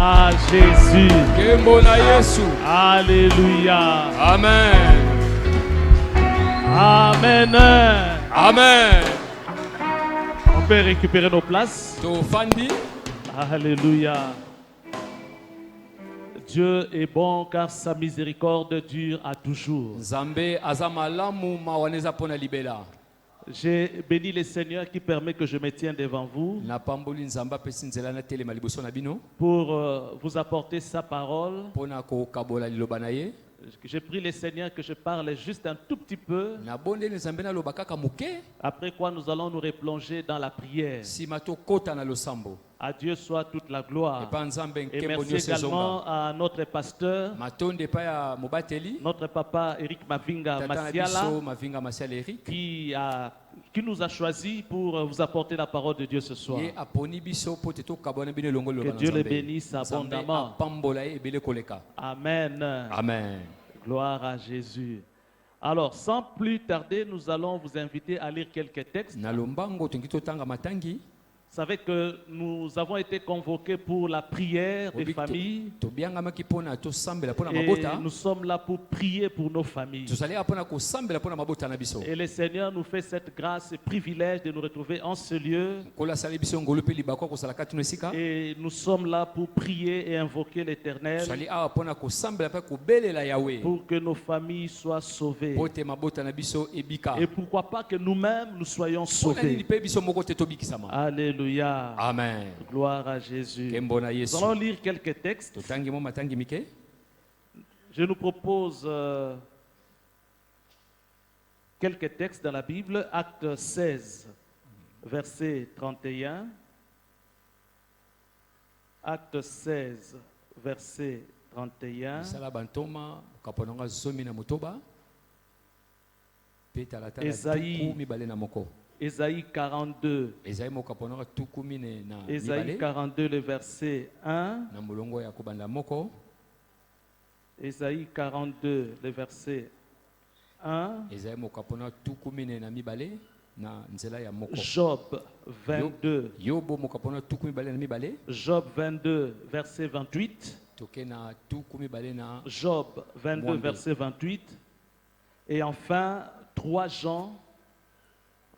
à Jésus. Kembo na Yesu. Alléluia. Amen. Amen. Amen. On peut récupérer nos places. Tofandi. Alléluia. Dieu est bon car sa miséricorde dure à toujours. Nzambe azamalamu mawaneza pona libela. J'ai béni le Seigneur qui permet que je me tienne devant vous Na pamboli nzamba pesi nzela na tele maliboso na bino. pour vous apporter sa parole. Pona ko kabola liloba na ye. J'ai prié le Seigneur que je parle juste un tout petit peu, Na bonde nzambe na loba kaka muke. après quoi nous allons nous replonger dans la prière. Si mato kota na losambo. À Dieu soit toute la gloire. Epa nzambe Et nkembo merci nyose également zonga. à notre pasteur, Matonde pa ya mobateli. notre papa Eric Mavinga Tata na Masiala, biso mavinga masiala Eric. qui nous a choisi pour vous apporter la parole de Dieu ce soir. Ye aponi biso po te to kabona bino longo loba Que na Dieu le nzambe. bénisse abondamment. Pambola ye ebele koleka. Amen. Amen. Gloire à Jésus. Alors, sans plus tarder, nous allons vous inviter à lire quelques textes. Na lombango tongi totanga matangi. Vous savez que nous avons été convoqués pour la prière des familles. Tobiangamaki pona to sambela pona Et mabota. nous sommes là pour prier pour nos familles. Tozali apona ko sambela pona mabota na biso. Et le Seigneur nous fait cette grâce et privilège de nous retrouver en ce lieu. Kola sali biso ngolo pe libako ko sala katuno esika. Et nous sommes là pour prier et invoquer l'Éternel Tozali apona ko sambela pa ko belela Yahweh. pour que nos familles soient sauvées. Pote mabota na biso ebika. Et pourquoi pas que nous-mêmes nous soyons Pona ni sauvés. pe biso moko te tobikisama. Alléluia. Amen. Gloire à Jésus. Kembo na Nous Yesu. allons lire quelques textes. Totangi mo matangi mike. Je nous propose quelques textes dans la Bible. Acte 16, verset 31. Acte 16, verset 31. Sala bantoma kaponanga zomi na motoba. Peta la tala Esaïe. tuku mibale na moko. Ésaïe 42. Esaïe mo kaponanga tuku mine na Ésaïe mibale. 42, le verset 1. Na molongo ya kobanda moko. Ésaïe 42, le verset 1. Esaïe mo kapona tuku mine na mibale na nzela ya moko. Job 22. Yobo mo kapona tuku mibale na mibale. Job 22, verset 28. Toke na tuku mibale na Job 22, Mwambe. verset 28. Et enfin, 3 Jean.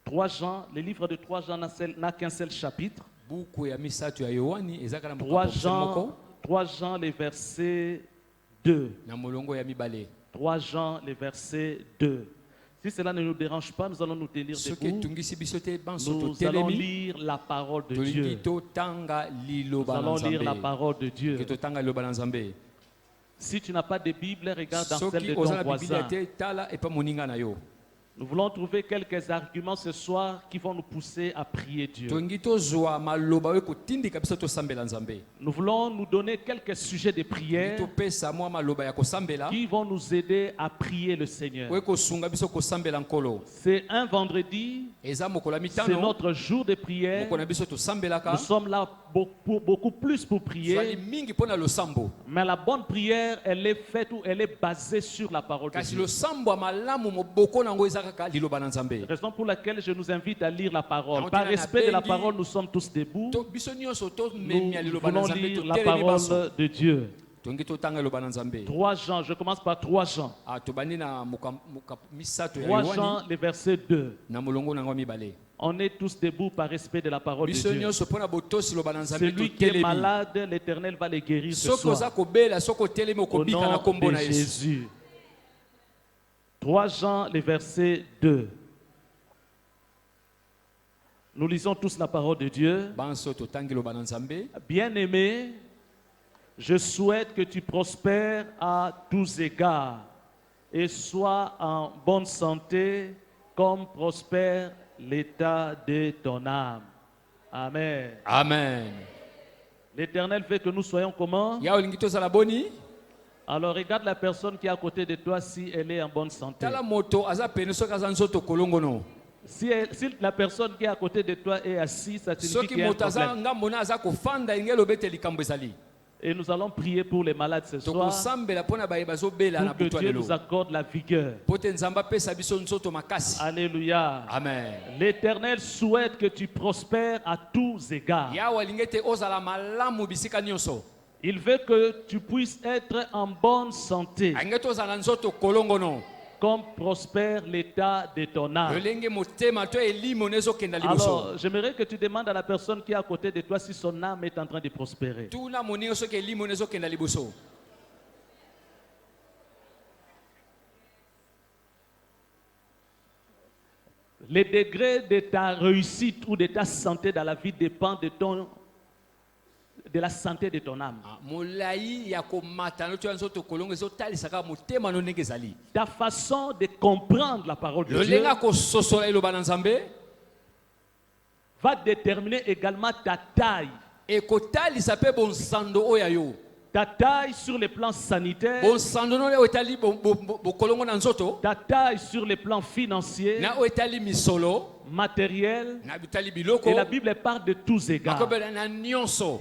3 Jean, le livre de 3 Jean n'a qu'un seul chapitre. buku ya misato ya Yohani ezaka na 3 moko Jean, moko 3 Jean, le verset 2. na molongo ya mibale. 3 Jean, le verset 2. Si cela ne nous dérange pas, nous allons nous tenir Soki debout. tungisi biso te banso Nous allons totelemi lire la parole de tolingi Dieu. totanga Nous liloba na allons lire la Nzambe. parole de Dieu. Ke totanga liloba na Nzambe. Si tu n'as pas de Bible, regarde dans celle Soki de oza ton na Biblia voisin. te tala epa moninga na yo. Nous voulons trouver quelques arguments ce soir qui vont nous pousser à prier Dieu. Tongi tozwa maloba oyo kotindika biso tosambela Nzambe. Nous voulons nous donner quelques sujets de prière Topesa mwa maloba ya kosambela qui vont nous aider à prier le Seigneur. oyo kosunga biso kosambela nkolo. C'est un vendredi, Eza mokolo ya c'est mitano notre jour de prière. moko na biso tosambelaka. Nous sommes là beaucoup plus pour Tozali prier. mingi mpona losambo. Mais la bonne prière, elle est faite ou elle est basée sur la parole de Kasi Dieu. losambo ya malamu moboko nango eza kaka liloba na Nzambe. Raison pour laquelle je nous invite à lire la parole. Donc, Par tu as respect de la bengi. parole, nous sommes tous debout. To biso nyonso to Nous memi ya liloba na voulons Nzambe lire la totelemi baso. parole de Dieu. Tongi totanga liloba na Nzambe. 3 Jean, je commence par 3 Jean. Ah, tobandi na misato ya 3 Yohani Jean, le verset 2. na molongo nango mibale. On est tous debout par respect de la parole de Biso Dieu. nyonso mpona botosi liloba na Nzambe Celui qui est totelemi. malade, l'Éternel va le guérir ce Soko oza soir. kobela soko telemi Au okobika na nom kombo de na Yesu. Jésus. 3 Jean, le verset 2. Nous lisons tous la parole de Dieu. Banso totangi liloba na Nzambe. Bien-aimé, je souhaite que tu prospères à tous égards et sois en bonne santé comme prospère l'état de ton âme. Amen. Amen. L'Éternel fait que nous soyons comment? Ya olingi tozala boni. Alors regarde la personne qui est à côté de toi si elle est en bonne santé. Tala moto aza pene soki aza nzoto kolongono. Si la personne qui est à côté de toi est assise, ça signifie Soki qu'il y a un moto aza problème. ngambo na aza kofanda ingelo bete likambo ezali. Et nous allons prier pour les malades ce soir Tokosambela mpona baye bazobela na pour que butu Dieu lelo. nous accorde la vigueur. Po te Nzambe apesa biso nzoto makasi. Alléluia. Amen. L'Éternel souhaite que tu prospères à tous égards. Yawe alingi ete ozala malamu bisika nyonso. Il veut que tu puisses être en bonne santé, Ange tozala nzoto kolongono. comme prospère l'état de ton âme. Lolenge motema to elimo nezokenda liboso. Alors, j'aimerais que tu demandes à la personne qui est à côté de toi si son âme est en train de prospérer. Tuna moningo soki elimo nezokenda liboso. Le degré de ta réussite ou de ta santé dans la vie dépend de la santé de ton âme. Molai ya komata no to nzoto kolongo ezotalisaka motema no ndenge ezali. Ta façon de comprendre la parole de Dieu Lolenga kososola eloba na Nzambe va déterminer également ta taille. ekotalisa pe bonsando oyo yo. Ta taille sur le plan sanitaire, Bonsando no oyo etali bokolongo na nzoto. ta taille sur le plan financier, Na oyo etali misolo. matériel. Na bitali biloko. Et la Bible parle de tous égards. Makobela na nyonso.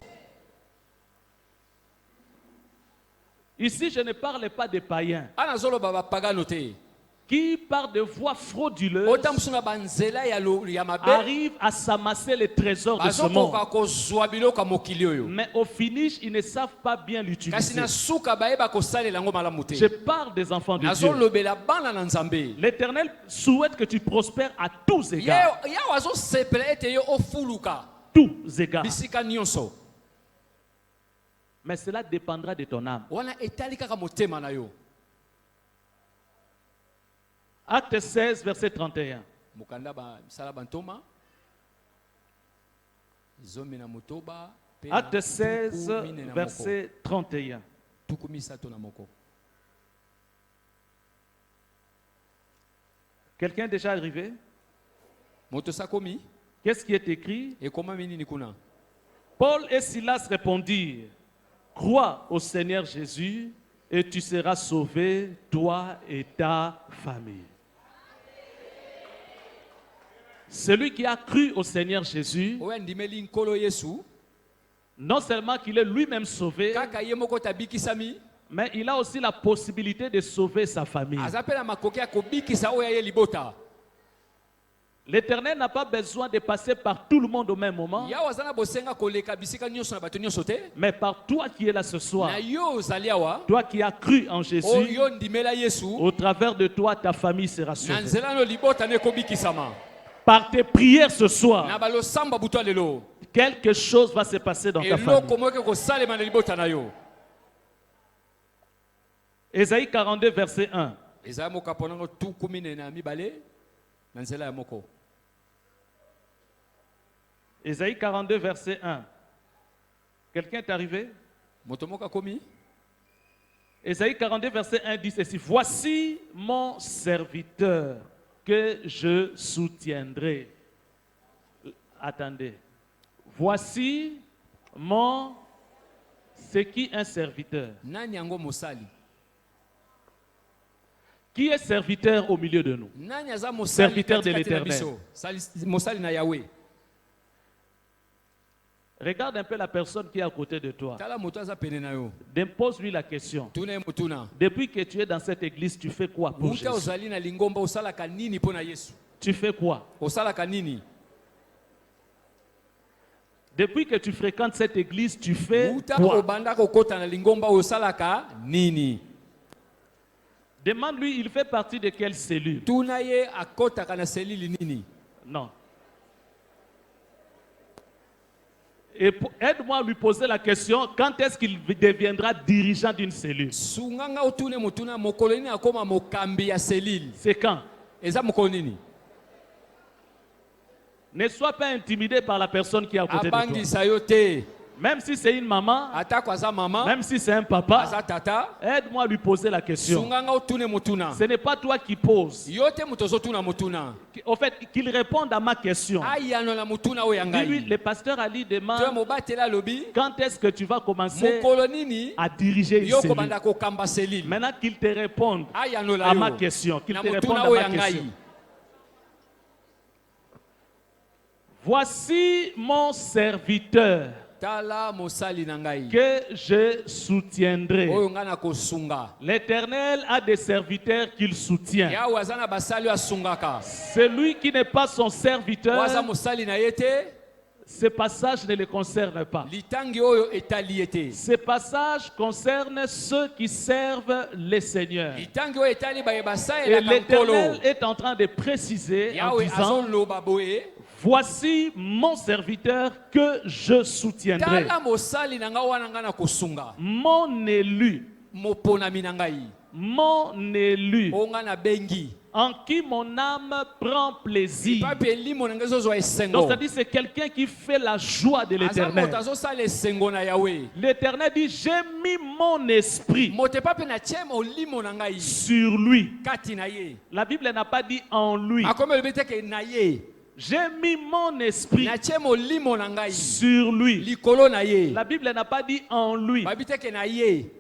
Ici, je ne parle pas des païens Ana zolo baba pagano te. qui, par de voies frauduleuses, Otamsuna banzela ya mabe. arrivent à s'amasser les trésors de ce monde. Bazokoka kozwa biloko mokili oyo. Mais au finish, ils ne savent pas bien Kasi l'utiliser. na suka bayeba kosalela yango malamu te. Je parle des enfants de Dieu. Nazolobela bana na Nzambe. L'Éternel souhaite que tu prospères à tous égards. Ya wazosepela ete yo ofuluka. Tous égards. Bisika nyonso. Mais cela dépendra de ton âme. Wana etali kaka motema na yo. Acte 16, verset 31. Mukanda ba misala bantoma. Zomi na motoba. Acte 16, verset 31. Tukumisa to na moko. Quelqu'un est déjà arrivé? Moto sakomi. Qu'est-ce qui est écrit? Et comment minini kuna? Paul et Silas répondirent, crois au Seigneur Jésus et tu seras sauvé, toi et ta famille. Celui qui a cru au Seigneur Jésus, Oya ndimeli nkolo Yesu. non seulement qu'il est lui-même sauvé, Kaka ye moko tabikisami. mais il a aussi la possibilité de sauver sa famille. Azapela makoki ya kobikisa oya ye libota. L'Éternel n'a pas besoin de passer par tout le monde au même moment, Ya wazana bosenga koleka bisika nyonso na bato nyonso te. mais par toi qui es là ce soir, Na yo ozali awa. toi qui as cru en Jésus, Oyo ndimela Yesu. au travers de toi, ta famille sera Na sauvée. nzela no libota ne kobikisama. Par tes prières ce soir, Na balosamba buto lelo. quelque chose va se passer dans ta Eloko famille. moke kosalema na libota na yo. Ésaïe 42, verset 1. Ezaya moka ponango tukumi na mibale. Na nzela ya moko. Ésaïe 42, verset 1. Quelqu'un est arrivé? Moto moka komi. Ésaïe 42, verset 1 dit ceci. Voici mon serviteur que je soutiendrai. Attendez. Voici mon... C'est qui un serviteur? Nani yango mosali? Qui est serviteur au milieu de nous? Nani aza mosali Serviteur de katikati na l'Éternel. biso? Mosali na Yahweh. Regarde un peu la personne qui est à côté de toi. Tala moto aza pene na yo. Pose-lui la question. Tuna ye motuna. Depuis que tu es dans cette église, tu fais quoi pour Muta Jésus? ozali na lingomba osalaka nini mpo na Yesu? Tu fais quoi? Osalaka nini? Depuis que tu fréquentes cette église, tu fais Muta quoi? obanda kokota na lingomba osalaka nini? Demande-lui, il fait partie de quelle cellule? Tuna ye akotaka na selili nini? Non. Et aide-moi à lui poser la question, quand est-ce qu'il deviendra dirigeant d'une cellule? Sunganga otune motuna mokolo nini akoma mokambi ya selili? C'est quand? Eza mokolo nini? Ne sois pas intimidé par la personne qui est à côté de toi. Abangisa yo te. Même si c'est une maman, Atako aza mama, même si c'est un papa, aza tata. aide-moi à lui poser la question. Sunganga otune motuna. Ce n'est pas toi qui poses. Yo te moto ozotuna motuna. Au fait, qu'il réponde à ma question. Ayano na motuna oyo Dis-lui, ngai. le pasteur Ali To demande, mobatela lobi. quand est-ce que tu vas commencer Mokolo nini? à diriger une Yo cellule? kobanda kokamba selili. Maintenant qu'il te réponde Ayano la à yo. ma question, qu'il Na te réponde motuna à oyo ma question. ngai. Voici mon serviteur Tala mosali na ngai. que je soutiendrai. Oyo nga na kosunga. L'Éternel a des serviteurs qu'il soutient. Yawe aza na basali asungaka. Celui qui n'est pas son serviteur, Waza mosali na ye te. Ces passages ne les concernent pas. litangi oyo etali ete Ces passages concernent ceux qui servent les seigneurs. litangi oyo etali baye Et basalelaka l'Éternel nkolo est en train de préciser en yawe disant, azoloba boye voici mon serviteur que je soutiendrai. tala mosali na ngai wana ngai na kosunga Mon élu, moponami na ngai mon élu, oyo ngai nabengi en qui mon âme prend plaisir. papi elimo na ngai ezozwa Donc, esengo c'est-à-dire c'est quelqu'un qui fait la joie de aza l'Éternel. moto azosala esengo na yawe L'Éternel dit, j'ai mis mon esprit moto epape natie molimo na ngai sur lui. kati na ye La Bible n'a pas dit en lui. akomi elobi teke na ye J'ai mis mon esprit natie molimo na ngai sur lui. likolo na ye La Bible n'a pas dit en lui. babi teke na ye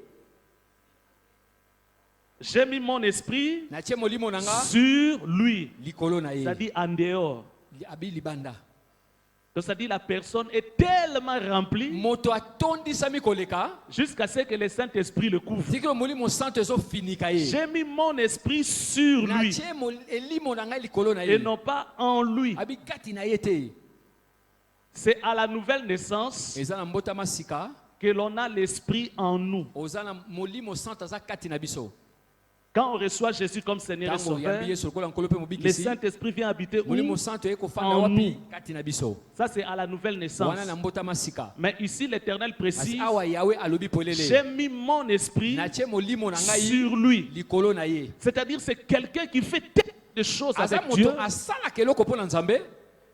J'ai mis mon esprit natie molimo na nga sur lui. likolo na ye C'est-à-dire en dehors. abi libanda Donc, c'est-à-dire la personne est tellement remplie moto atondisami koleka jusqu'à ce que le Saint-Esprit le couvre. tikilo molimo santo ezofinika ye J'ai mis mon esprit sur lui natie elimo na ngai likolo na et ye non pas en lui. abi kati na ye te C'est à la nouvelle naissance eza na mbotama sika que l'on a l'esprit en nous. oza na molimo santo aza kati na biso Quand on reçoit Jésus comme Seigneur et ntango Sauveur, yambi yesu lokola nkolo mpe le mobikisi Saint-Esprit vient habiter où? molimo santo eye kofanda En wapi nous. kati na biso Ça, c'est à la nouvelle naissance. wana na mbotama sika Mais ici, l'Éternel kasi précise, awa yawe alobi j'ai polele mis mon esprit natie molimo na ngai sur lui. likolo na ye C'est-à-dire, c'est quelqu'un qui fait tellement de choses aza avec Dieu moto asalaka eloko mpo na nzambe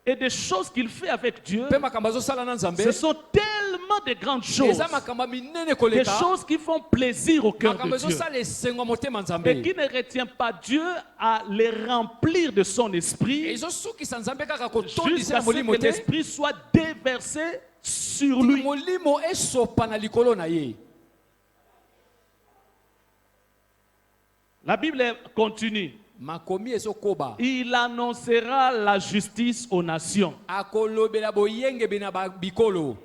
et des choses qu'il fait avec Dieu. mpe makambo azosala na nzambe Ce sont tellement de grandes choses, eza makambo ya minene des koleka choses qui font plaisir au cœur makambo de Dieu ezosala esengo ya motema et nzambe qui ne retient pas Dieu à les remplir de son esprit ezosukisa nzambe kaka jusqu'à kotondisa ce molimo que te l'esprit soit déversé sur lui. molimo esopa na likolo na ye La Bible continue. makomi ezokoba Il annoncera la justice aux nations. akolobela boyengebeli na bikolo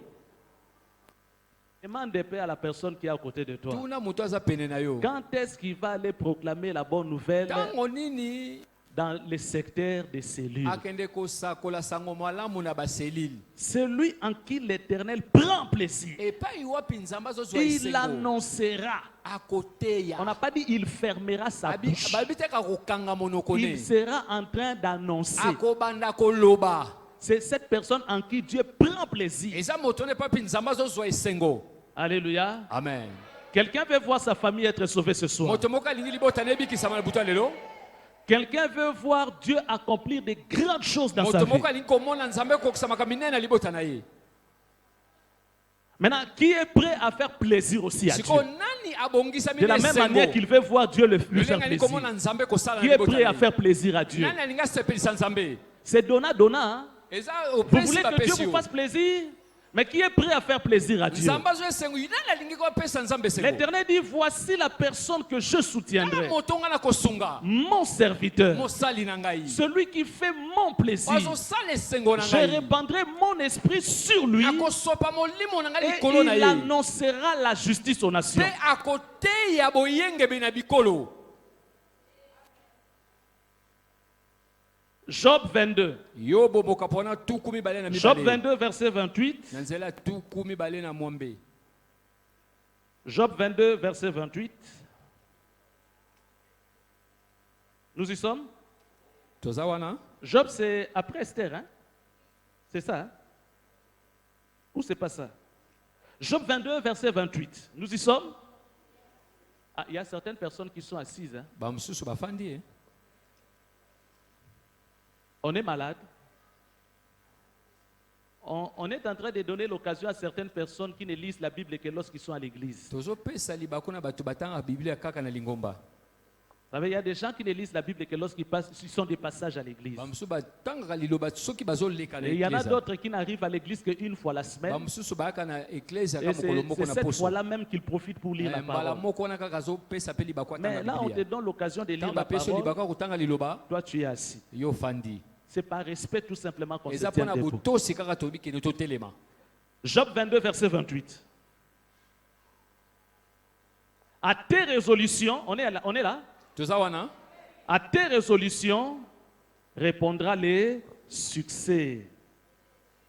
Demande un peu à la personne qui est à côté de toi. tuna moto aza pene na yo Quand est-ce qu'il va aller proclamer la bonne nouvelle ntango nini dans les secteurs des cellules? akende kosakola sango malamu na baselile Celui en qui l'Éternel prend plaisir. epai wapi nzambe azozwa Il esengo annoncera. akoteya On n'a pas dit il fermera sa bouche. babi te kakokanga monoko Il ne sera en train d'annoncer. akobanda koloba C'est cette personne en qui Dieu prend plaisir. eza moto ne papi nzambe azozwa esengo Alléluia. amen Quelqu'un veut voir sa famille être sauvée ce soir. moto moko alingi libota na ebikisama na butu ya lelo Quelqu'un veut voir Dieu accomplir de grandes choses dans sa moto vie. moko alingi komona nzambe kokisamaka minene na libota na ye Maintenant, qui est prêt à faire plaisir aussi à Dieu? sikoyo nani abongisami De la na même manière esengo qu'il veut voir Dieu lui faire lolenge alingi komona plaisir. nzambe kosala Qui na est libota prêt à na ye faire plaisir à Dieu? nani alingi asepelisa nzambe C'est donnant, donnant. Hein? eza Vous opesi voulez que Dieu bapesi vous yo fasse plaisir? Mais qui est prêt à faire plaisir à Dieu? nzambe azwa esengo nani alingi kopesa nzambe esengo L'Éternel dit, voici la personne que je soutiendrai. moto nga na kosunga Mon serviteur. mosali na ngai Celui qui fait mon plaisir. azosala esengo na Je ngai répandrai mon esprit sur lui. akosopa molimo na ngai Et likolo na il ye annoncera la justice aux nations. mpe akoteya boyengebeli na bikolo Job 22. yobo bokapona tuku mibale na Job mibale 22, verset 28. na nzela tuku mibale na mwambe Job 22, verset 28. Nous y sommes. toza wana Job, c'est après Esther. Hein? C'est ça. Hein? Ou c'est pas ça? Job 22, verset 28. Nous y sommes. Ah, il y a certaines personnes qui sont assises. Hein? bamosusu bafandi On est malade. On est en train de donner l'occasion à certaines personnes qui ne lisent la Bible que lorsqu'ils sont à l'église. tozopesa libako na bato batanga biblia kaka na lingomba Vous savez, il y a des gens qui ne lisent la Bible que lorsqu'ils sont des passages à l'église. bamosusu batangaka liloba soki bazoleka na Et il y en a eklise d'autres qui n'arrivent à l'église qu'une fois la semaine. bamosusu bayaka na eklise Et aka mokolo moko c'est na cette poso fois-là même qu'ils profitent pour lire la mbala parole. moko wana kaka azopesa mpe libako Mais atanga là, on te biblia donne l'occasion de lire ntango la bapesi yo parole. libako ya kotanga liloba Toi, tu es assis. yo fandi C'est par respect tout simplement qu'on se eza tient mpona debout. botosi kaka toyebi kende totelema Job 22, verset 28. À tes résolutions, on est là. toza wana À tes résolutions répondra les succès.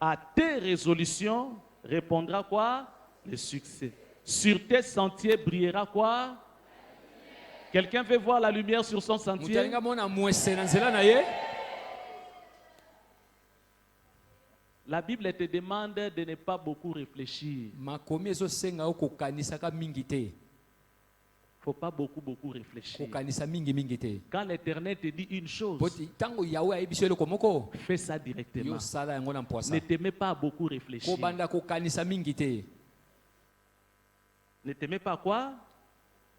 À tes résolutions répondra quoi? Le succès. Sur tes sentiers brillera quoi? Quelqu'un veut voir la lumière sur son sentier? Mutalinga mona mwese na nzela na ye. La Bible te demande de ne pas beaucoup réfléchir. Makomi ezosenga okokanisaka mingi te. Il ne faut pas beaucoup réfléchir. Kokanisa mingi te. Quand l'Éternel te dit une chose, Poti tango yawe ayibiso eloko moko. fais ça directement. Yo sala yango na mpoasa. Ne te mets pas à beaucoup réfléchir. Kobanda kokanisa mingi te. Ne te mets pas quoi?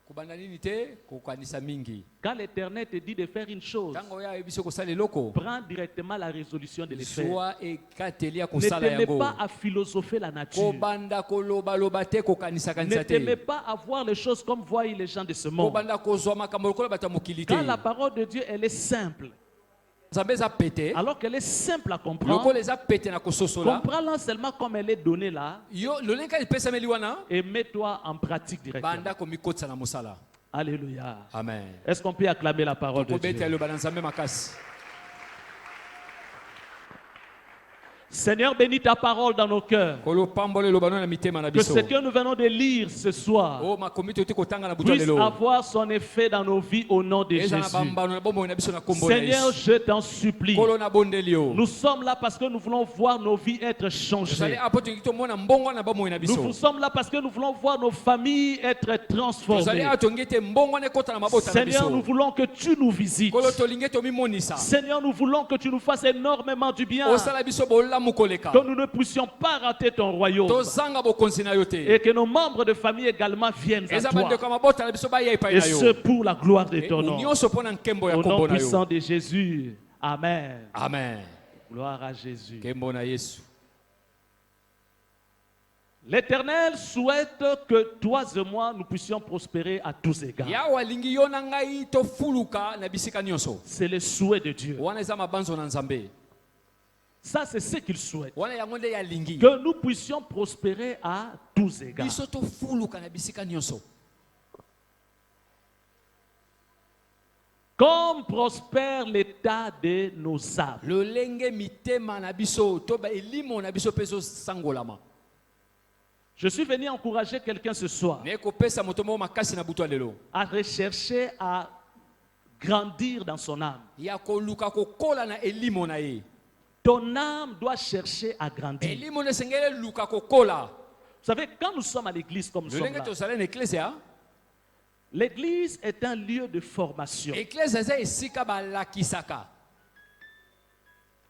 Kobanda nini te kokanisa mingi. Quand l'Éternel te dit de faire une chose, Tango ya ayibiso kosala eloko. prends directement la résolution de le faire. Soa ekatelia Ne te kosala mets yango. pas à philosopher la nature. Kobanda koloba loba te kokanisa Ne kanisa te mets te. pas à voir les choses comme voient les gens de ce monde. Kobanda kozwa makambo lokola bato ya mokili te. Quand la parole de Dieu, elle est simple, Nzambe eza pete. alors qu'elle est simple à comprendre, Lokola eza pete na kososola. comprends-la seulement comme elle est donnée là Yo lolenga epesameli wana. et mets-toi en pratique directement. Banda komikotisa na mosala. Alléluia. Amen. Est-ce qu'on peut acclamer la parole de Kobeta Dieu? eloba na Nzambe makasi. Seigneur, bénis ta parole dans nos cœurs. Kolo pambole eloba na mitema na Que biso. ce que nous venons de lire ce soir Oh makomi tote kotanga na butu puisse lelo. avoir son effet dans nos vies au nom de Eza na Jésus. bambano na bombo na biso na kombo na Seigneur, Yesu. je t'en supplie. Kolo na bondelio. Nous sommes là parce que nous voulons voir nos vies être Zali changées. apoto ngito mona mbongo na bombo na Nous biso. sommes là parce que nous voulons voir nos familles être Zali transformées. ato ngite mbongo ne kota na mabota na Seigneur, nous biso. voulons que tu nous visites. Kolo to lingete mi monisa. Seigneur, nous voulons que tu nous fasses énormément du bien. Osala biso bolamu koleka. Que nous ne puissions pas rater ton royaume. To zanga bokonzi na yo te. Et que nos membres de famille également viennent à Eza bande toi. ko mabota na biso ba ye pa Et na ce yo. pour la gloire de ton nom. Nyonso pona nkembo ya Au nom kombo na puissant yo. de Jésus. Amen. Amen. Gloire à Jésus. Kembo na Yesu. L'Éternel souhaite que toi et moi, nous puissions prospérer à tous égards. Yawa lingi yo na ngai to fuluka na bisika nyonso. C'est le souhait de Dieu. Wana eza mabanzo na Nzambe. Ça, c'est ce qu'il souhaite. Wana yango nde ya lingi. Que nous puissions prospérer à tous égards. Biso to fuluka na bisika nyonso. Comme prospère l'état de nos âmes. Lolenge mitema na biso to ba elimo na biso peso sangolama. Je suis venu encourager quelqu'un ce soir Ne ko pesa moto mo makasi na butu lelo. à rechercher à grandir dans son âme. Ya ko luka ko kola na elimo na ye. Ton âme doit chercher à grandir. Elimo ne sengele luka ko kola. Vous savez, quand nous sommes à l'église comme nous sommes Lolenge là, to sala na ecclesia. l'église est un lieu de formation. Ecclesia eza esika ba lakisaka.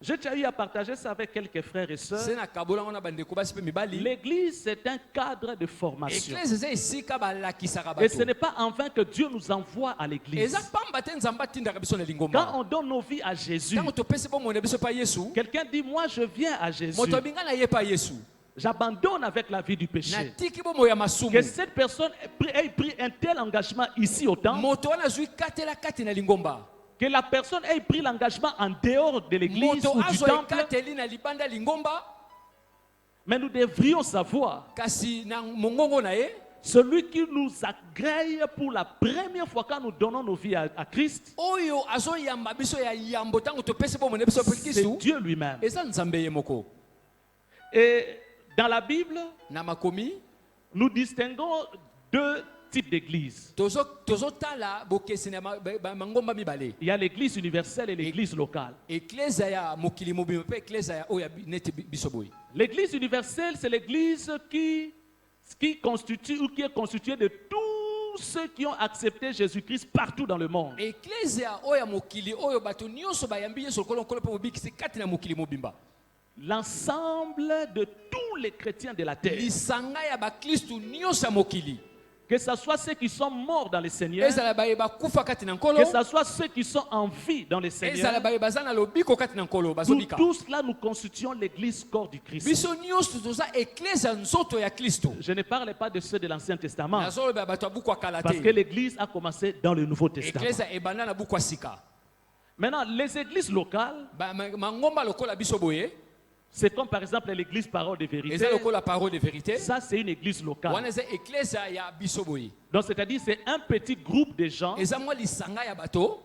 J'ai déjà eu à partager ça avec quelques frères et sœurs. Sena kabola ngona bande ko basi pe mibali. L'église, c'est un cadre de formation. Ecclesia eza esika ba lakisaka Et ce bato. n'est pas en vain que Dieu nous envoie à l'église. Eza pamba te nzamba tindaka biso na Quand lingomba. on donne nos vies à Jésus, Tango to pese bo mona biso pa Yesu. quelqu'un dit, moi je viens à Jésus. Moto binga na ye pa Yesu. J'abandonne avec la vie du Na péché. tiki bo moya masumu. Que cette personne ait pris un tel engagement ici au temple, Moto wana zui katela kati na lingomba. que la personne ait pris l'engagement en dehors de l'église Moto ou du azo temple. kateli na libanda lingomba. Mais nous devrions savoir, Kasi na mongongo na ye. celui qui nous agrée pour la première fois quand nous donnons nos vies à Christ, Oyo azo yamba biso ya yambo tango to pese bo mona biso pa c'est Yesu. Dieu lui-même. Eza nzambe ye moko. Et dans la Bible, Na makomi nous distinguons deux types d'églises. tozo tala bokesi na mangomba mibale. Il y a l'église universelle et l'église locale. Ecclesia ya mokili mobimba pe ecclesia ya oya neti biso boy. L'église universelle, c'est l'église qui constitue ou qui est constituée de tous ceux qui ont accepté Jésus-Christ partout dans le monde. Ecclesia oya mokili oyo bato nyonso bayambi Yesu kolon pe bobikisi kati na mokili mobimba. L'ensemble de tous les chrétiens de la terre, Lisanga ya ba Kristu nyonso ya mokili. que ce soit ceux qui sont morts dans le Seigneur, Ezala baye bakufa kati na nkolo. que ce soit ceux qui sont en vie dans le Seigneur, Ezala baye bazana lobiko kati na nkolo nous bazobika. tous là, nous constituons l'église corps du Christ. Biso nyonso toza ecclesia nzoto ya Kristu. Je ne parle pas de ceux de l'Ancien Testament, Nazoloba bato buku akala parce que te. l'église a commencé dans le Nouveau Testament. Ecclesia ebanda na buku asika. Maintenant, les églises locales, Mangomba lokola biso boye. c'est comme par exemple l'église Parole de Vérité. Eza lokola parole de vérité. Ça, c'est une église locale. Wana eza ecclesia ya biso boye. Donc, c'est-à-dire, c'est un petit groupe de gens Eza mwa lisanga ya bato.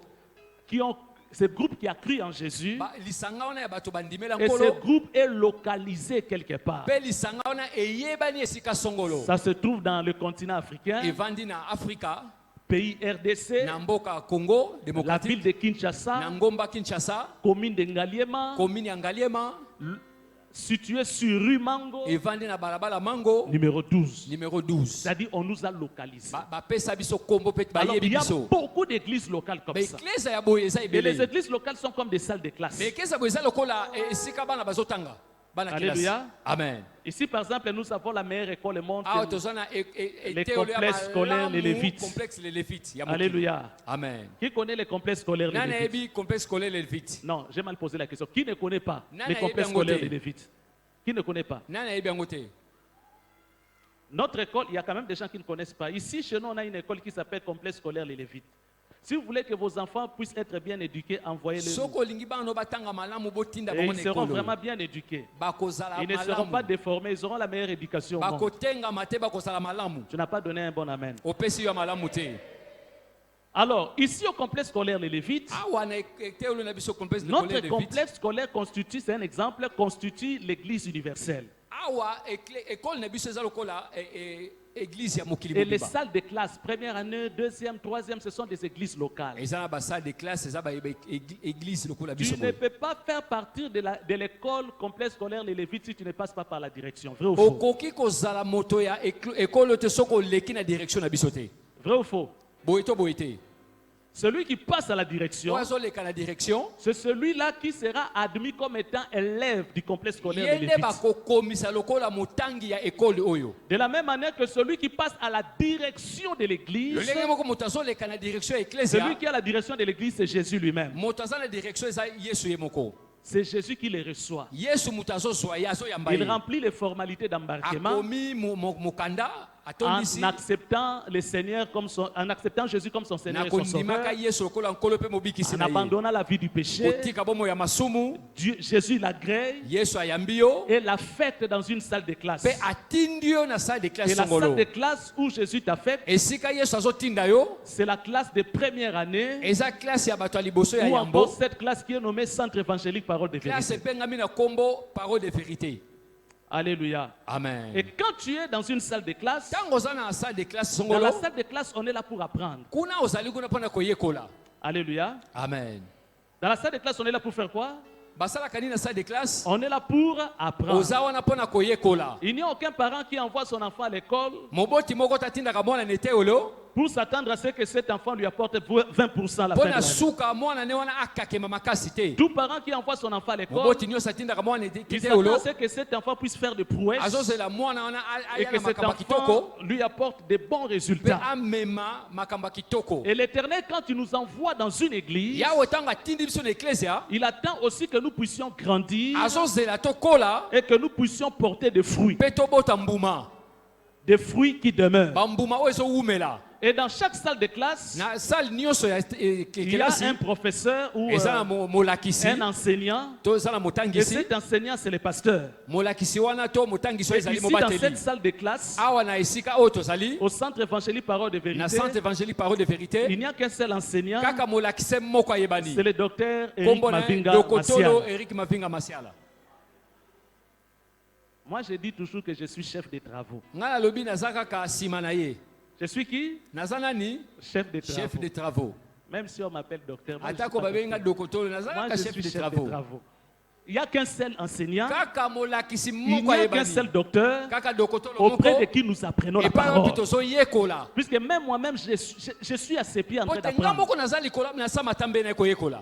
qui ont ce groupe qui a cru en Jésus, lisanga wana ya bato bandimela et ce nkolo groupe est localisé quelque part. pe lisanga wana eyebani esika songolo Ça se trouve dans le continent africain, evandi na Afrika pays RDC, na mboka Congo la démocratique ville de na Kinshasa, ngomba Kinshasa commune de Ngaliema, commune ya Ngaliema située sur rue Mango, evandi na balabala Mango numéro 12. numéro 12 C'est-à-dire, on nous a localisés. bapesa biso kombo pe Alors, il bayebi y a biso beaucoup d'églises locales comme ça. baeklesa ya boye eza Et les ebele églises locales sont comme des salles de classe. mais eklesa boye eza lokola esika bana bazotanga bana kelasi Alléluia. amen Ici, par exemple, nous avons la meilleure école au monde. awa tozwa na Les complexes scolaires, les Lévites. complexe les Lévites ya mokili. Alléluia. amen Qui connaît les complexes scolaires les nani Lévites? ayebi complexe scolaire les Lévites Non, j'ai mal posé la question. Qui ne connaît pas Nana les complexes yebi yango scolaires te. des Lévites? Qui ne connaît pas? nani ayebi yango te Notre école, il y a quand même des gens qui ne connaissent pas. Ici, chez nous, on a une école qui s'appelle Complexe scolaire les Lévites. Si vous voulez que vos enfants puissent être bien éduqués, envoyez-les. soko olingi bana no batanga malamu botinda Et bango ils na seront ekolo vraiment bien éduqués. bakozala Ils ne seront pas malamu déformés, ils auront la meilleure éducation au monde. bakotengama te bakozala malamu Tu n'as pas donné un bon amen. opesi yo ya malamu te Alors, ici au complexe scolaire les Lévites, awa na ekolo na biso complexe notre scolaire les Lévites complexe scolaire constitue, c'est un exemple, constitue l'église universelle. awa ekole na biso eza lokola église ya mokili Et les mobimba salles de classe, première année, deuxième, troisième, ce sont des églises locales. eza na basalle de classe eza église lokola biso Tu ne boye peux pas faire partir de l'école complexe scolaire les Lévites si tu ne passes pas par la direction. Vrai ou faux? okoki kozala moto ya ekolo te soki oleki na direction na biso te Vrai ou faux? boye to boye te Celui qui passe à la direction, oyo azoleka na direction c'est celui-là qui sera admis comme étant élève du complexe scolaire ye les nde Lévites. bakokomisa lokola motangi ya ekole oyo De la même manière que celui qui passe à la direction de l'église, lolenge moko moto azoleka na direction ya celui eklesia qui a la direction de l'église, c'est Jésus lui-même. moto aza na direction eza yesu ye moko C'est Jésus qui les reçoit. yesu moto azozwa ye azoyamba Il ye remplit les formalités d'embarquement akomi mokanda en atondisi acceptant le Seigneur comme en acceptant Jésus comme son Seigneur na et son kondimaka Sauveur, yesu lokola nkolo mpe mobikisi en na ye abandonnant la vie du péché. kotika bomo ya masumu Jésus l'agrée yesu ayambi yo et l'a faite dans une salle de classe. mpe atindi yo na salle de Et classe la salle songolo de classe où Jésus t'a fait, esika yesu azotinda yo c'est la classe de première année eza classe ya bato ya liboso ya ou encore yambo cette classe qui est nommée Centre évangélique Parole de classe Vérité. epengami na kombo parole de vérité Alléluia. amen Et quand tu es dans une salle de classe, ntango oza na salle de classe dans songolo la salle de classe, on est là pour apprendre. kuna ozali kuna mpona koyekola Alléluia. amen Dans la salle de classe, on est là pour faire quoi? basalaka nini na salle de classe On est là pour apprendre. oza wana mpona koyekola Il n'y a aucun parent qui envoie son enfant à l'école moboti moko tatindaka mwana na eteyolo pour s'attendre à ce que cet enfant lui apporte 20% à la fin de mpona l'année. suka mwana ne wana akakema makasi te Tout parent qui envoie son enfant à l'école, moboti nyonso atindaka mwana il s'attend eteyolo à ce que cet enfant puisse faire des prouesses azozela mwana wana et aya que na cet makambo ya kitoko enfant lui apporte des bons mpe résultats. amema makambo ya kitoko Et l'Éternel, quand il nous envoie dans une église, yawe ntango atindi biso na eklesia il attend aussi que nous puissions grandir azozela tokola et que nous puissions porter des fruits. mpe tobota mbuma Des fruits qui demeurent. bambuma oyo ezowumela Et dans chaque salle de classe, na sale nyonso ya il y a kelasi un professeur ou eza na molakisi un enseignant. to eza na Et motangisi cet enseignant, c'est le pasteur. molakisi wana to motangisi oyo Et ezali ici, dans mobateli cette salle de classe, awa na esika oyo tozali au centre évangélique Parole de na Vérité, centre évangélique parole de vérité il n'y a qu'un seul enseignant, kaka molakise moko ayebani c'est le docteur Eric kombo na ye Mavinga dokotolo Masiala. Eric Mavinga Masiala Moi, je dis toujours que je suis chef de travaux. ngai nalobi naza kaka nsima na ye Je suis qui? naza nani Chef de chef travaux. de travaux Même si on m'appelle docteur, moi, je, suis atako pas babenga docteur. dokotolo naza Moi, kaka je chef suis de chef de travaux travaux. Il n'y a qu'un seul enseignant, kaka molakisi il moko n'y a qu'un ayebani seul docteur kaka dokotolo auprès de moko qui nous apprenons la epai wapi parole. tozoyekola Puisque même moi-même, je suis à ses pieds en po train te nga d'apprendre. moko naza likolo nasama ta mbe na ye koyekola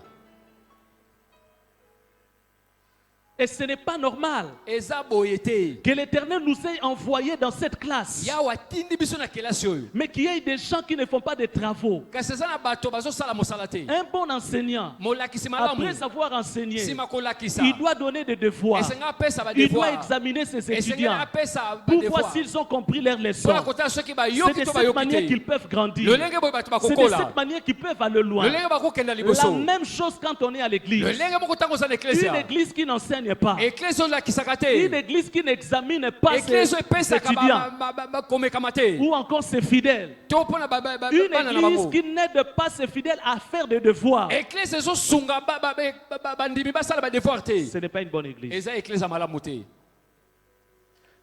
Et ce n'est pas normal eza boye te que l'Éternel nous ait envoyés dans cette classe, yawe atindi biso na kelasi oyo mais qu'il y ait des gens qui ne font pas de travaux. kasi eza na bato bazosala mosala te Un bon enseignant, molakisi malamu après avoir enseigné, nsima kolakisa il doit donner des devoirs. esenga apesa Il doit badevoir examiner ses esenga étudiants apesa pour voir badevoir s'ils ont compris leurs leçons. mpona kotala soki C'est bayoki de to cette bayoki manière te qu'ils peuvent grandir. lolenge boye bato C'est de bakokola cette manière qu'ils peuvent aller loin. lolenge bakokenda La liboso même chose quand on est à l'église. lolenge moko ntango oza na Une eklesia église qui n'enseigne n'examine pas. Église olakisaka Une te. église qui n'examine pas Église ses epesaka étudiants bakomekama te. ou encore ses fidèles. To mpona Une bana na église bango. qui n'aide pas ses fidèles à faire des devoirs. Église ezosunga bandimi basala badevoir te. Ce n'est pas une bonne église. Eza église ya malamu te.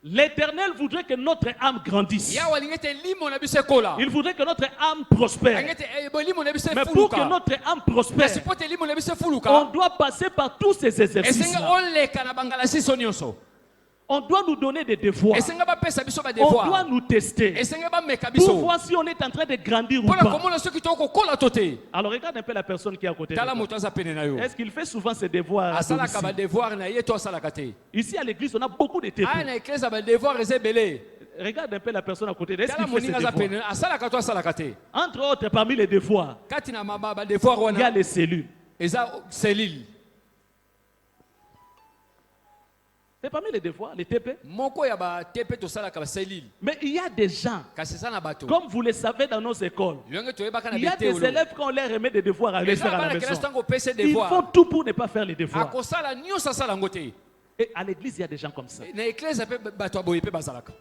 L'Éternel voudrait que notre âme grandisse. Yawe alingi ete limo na biso ekola. Il voudrait que notre âme prospère. Alingi ete limo na biso Mais pour que efuluka. notre âme Kasi prospère, po ete limo na biso on efuluka. doit passer par tous ces exercices. Esenga oleka na bangalasiso nyonso. On doit nous donner des devoirs. Esenga bapesa biso On doit badevoir. nous tester Esenga bameka pour biso. voir si on est en train de grandir ou Mpona pas. komona soki tokokola to te. Alors regarde un peu la personne qui est à côté de Tala toi. moto aza pene na yo. Est-ce qu'il fait souvent ses devoirs à Asalaka domicile? badevoir na ye to asalaka te. Ici à l'église, on a beaucoup de témoins. Aya na église ya badevoir eza ebele. Regarde un peu la personne à côté. Est-ce Tala qu'il fait ses moninga aza devoirs? pene asalaka to asalaka te. Entre autres, parmi les devoirs, Kati na badevoir il y a wana les cellules. eza selile. C'est parmi les devoirs, les TP. Moko ya batepe tosalaka baselile. Mais il y a des gens, Kasi eza na bato. comme vous le savez dans nos écoles, Lionge toyebaka na il y a des bitelo. élèves quand on leur remet des devoirs à aller Eza faire à la bana kelasi maison. tango pese Ils font devoir. tout pour ne pas faire les devoirs. Akosala nyonso asala ngo te. Et à l'église, il y a des gens comme ça. Na église pe bato aboye pe bazalaka.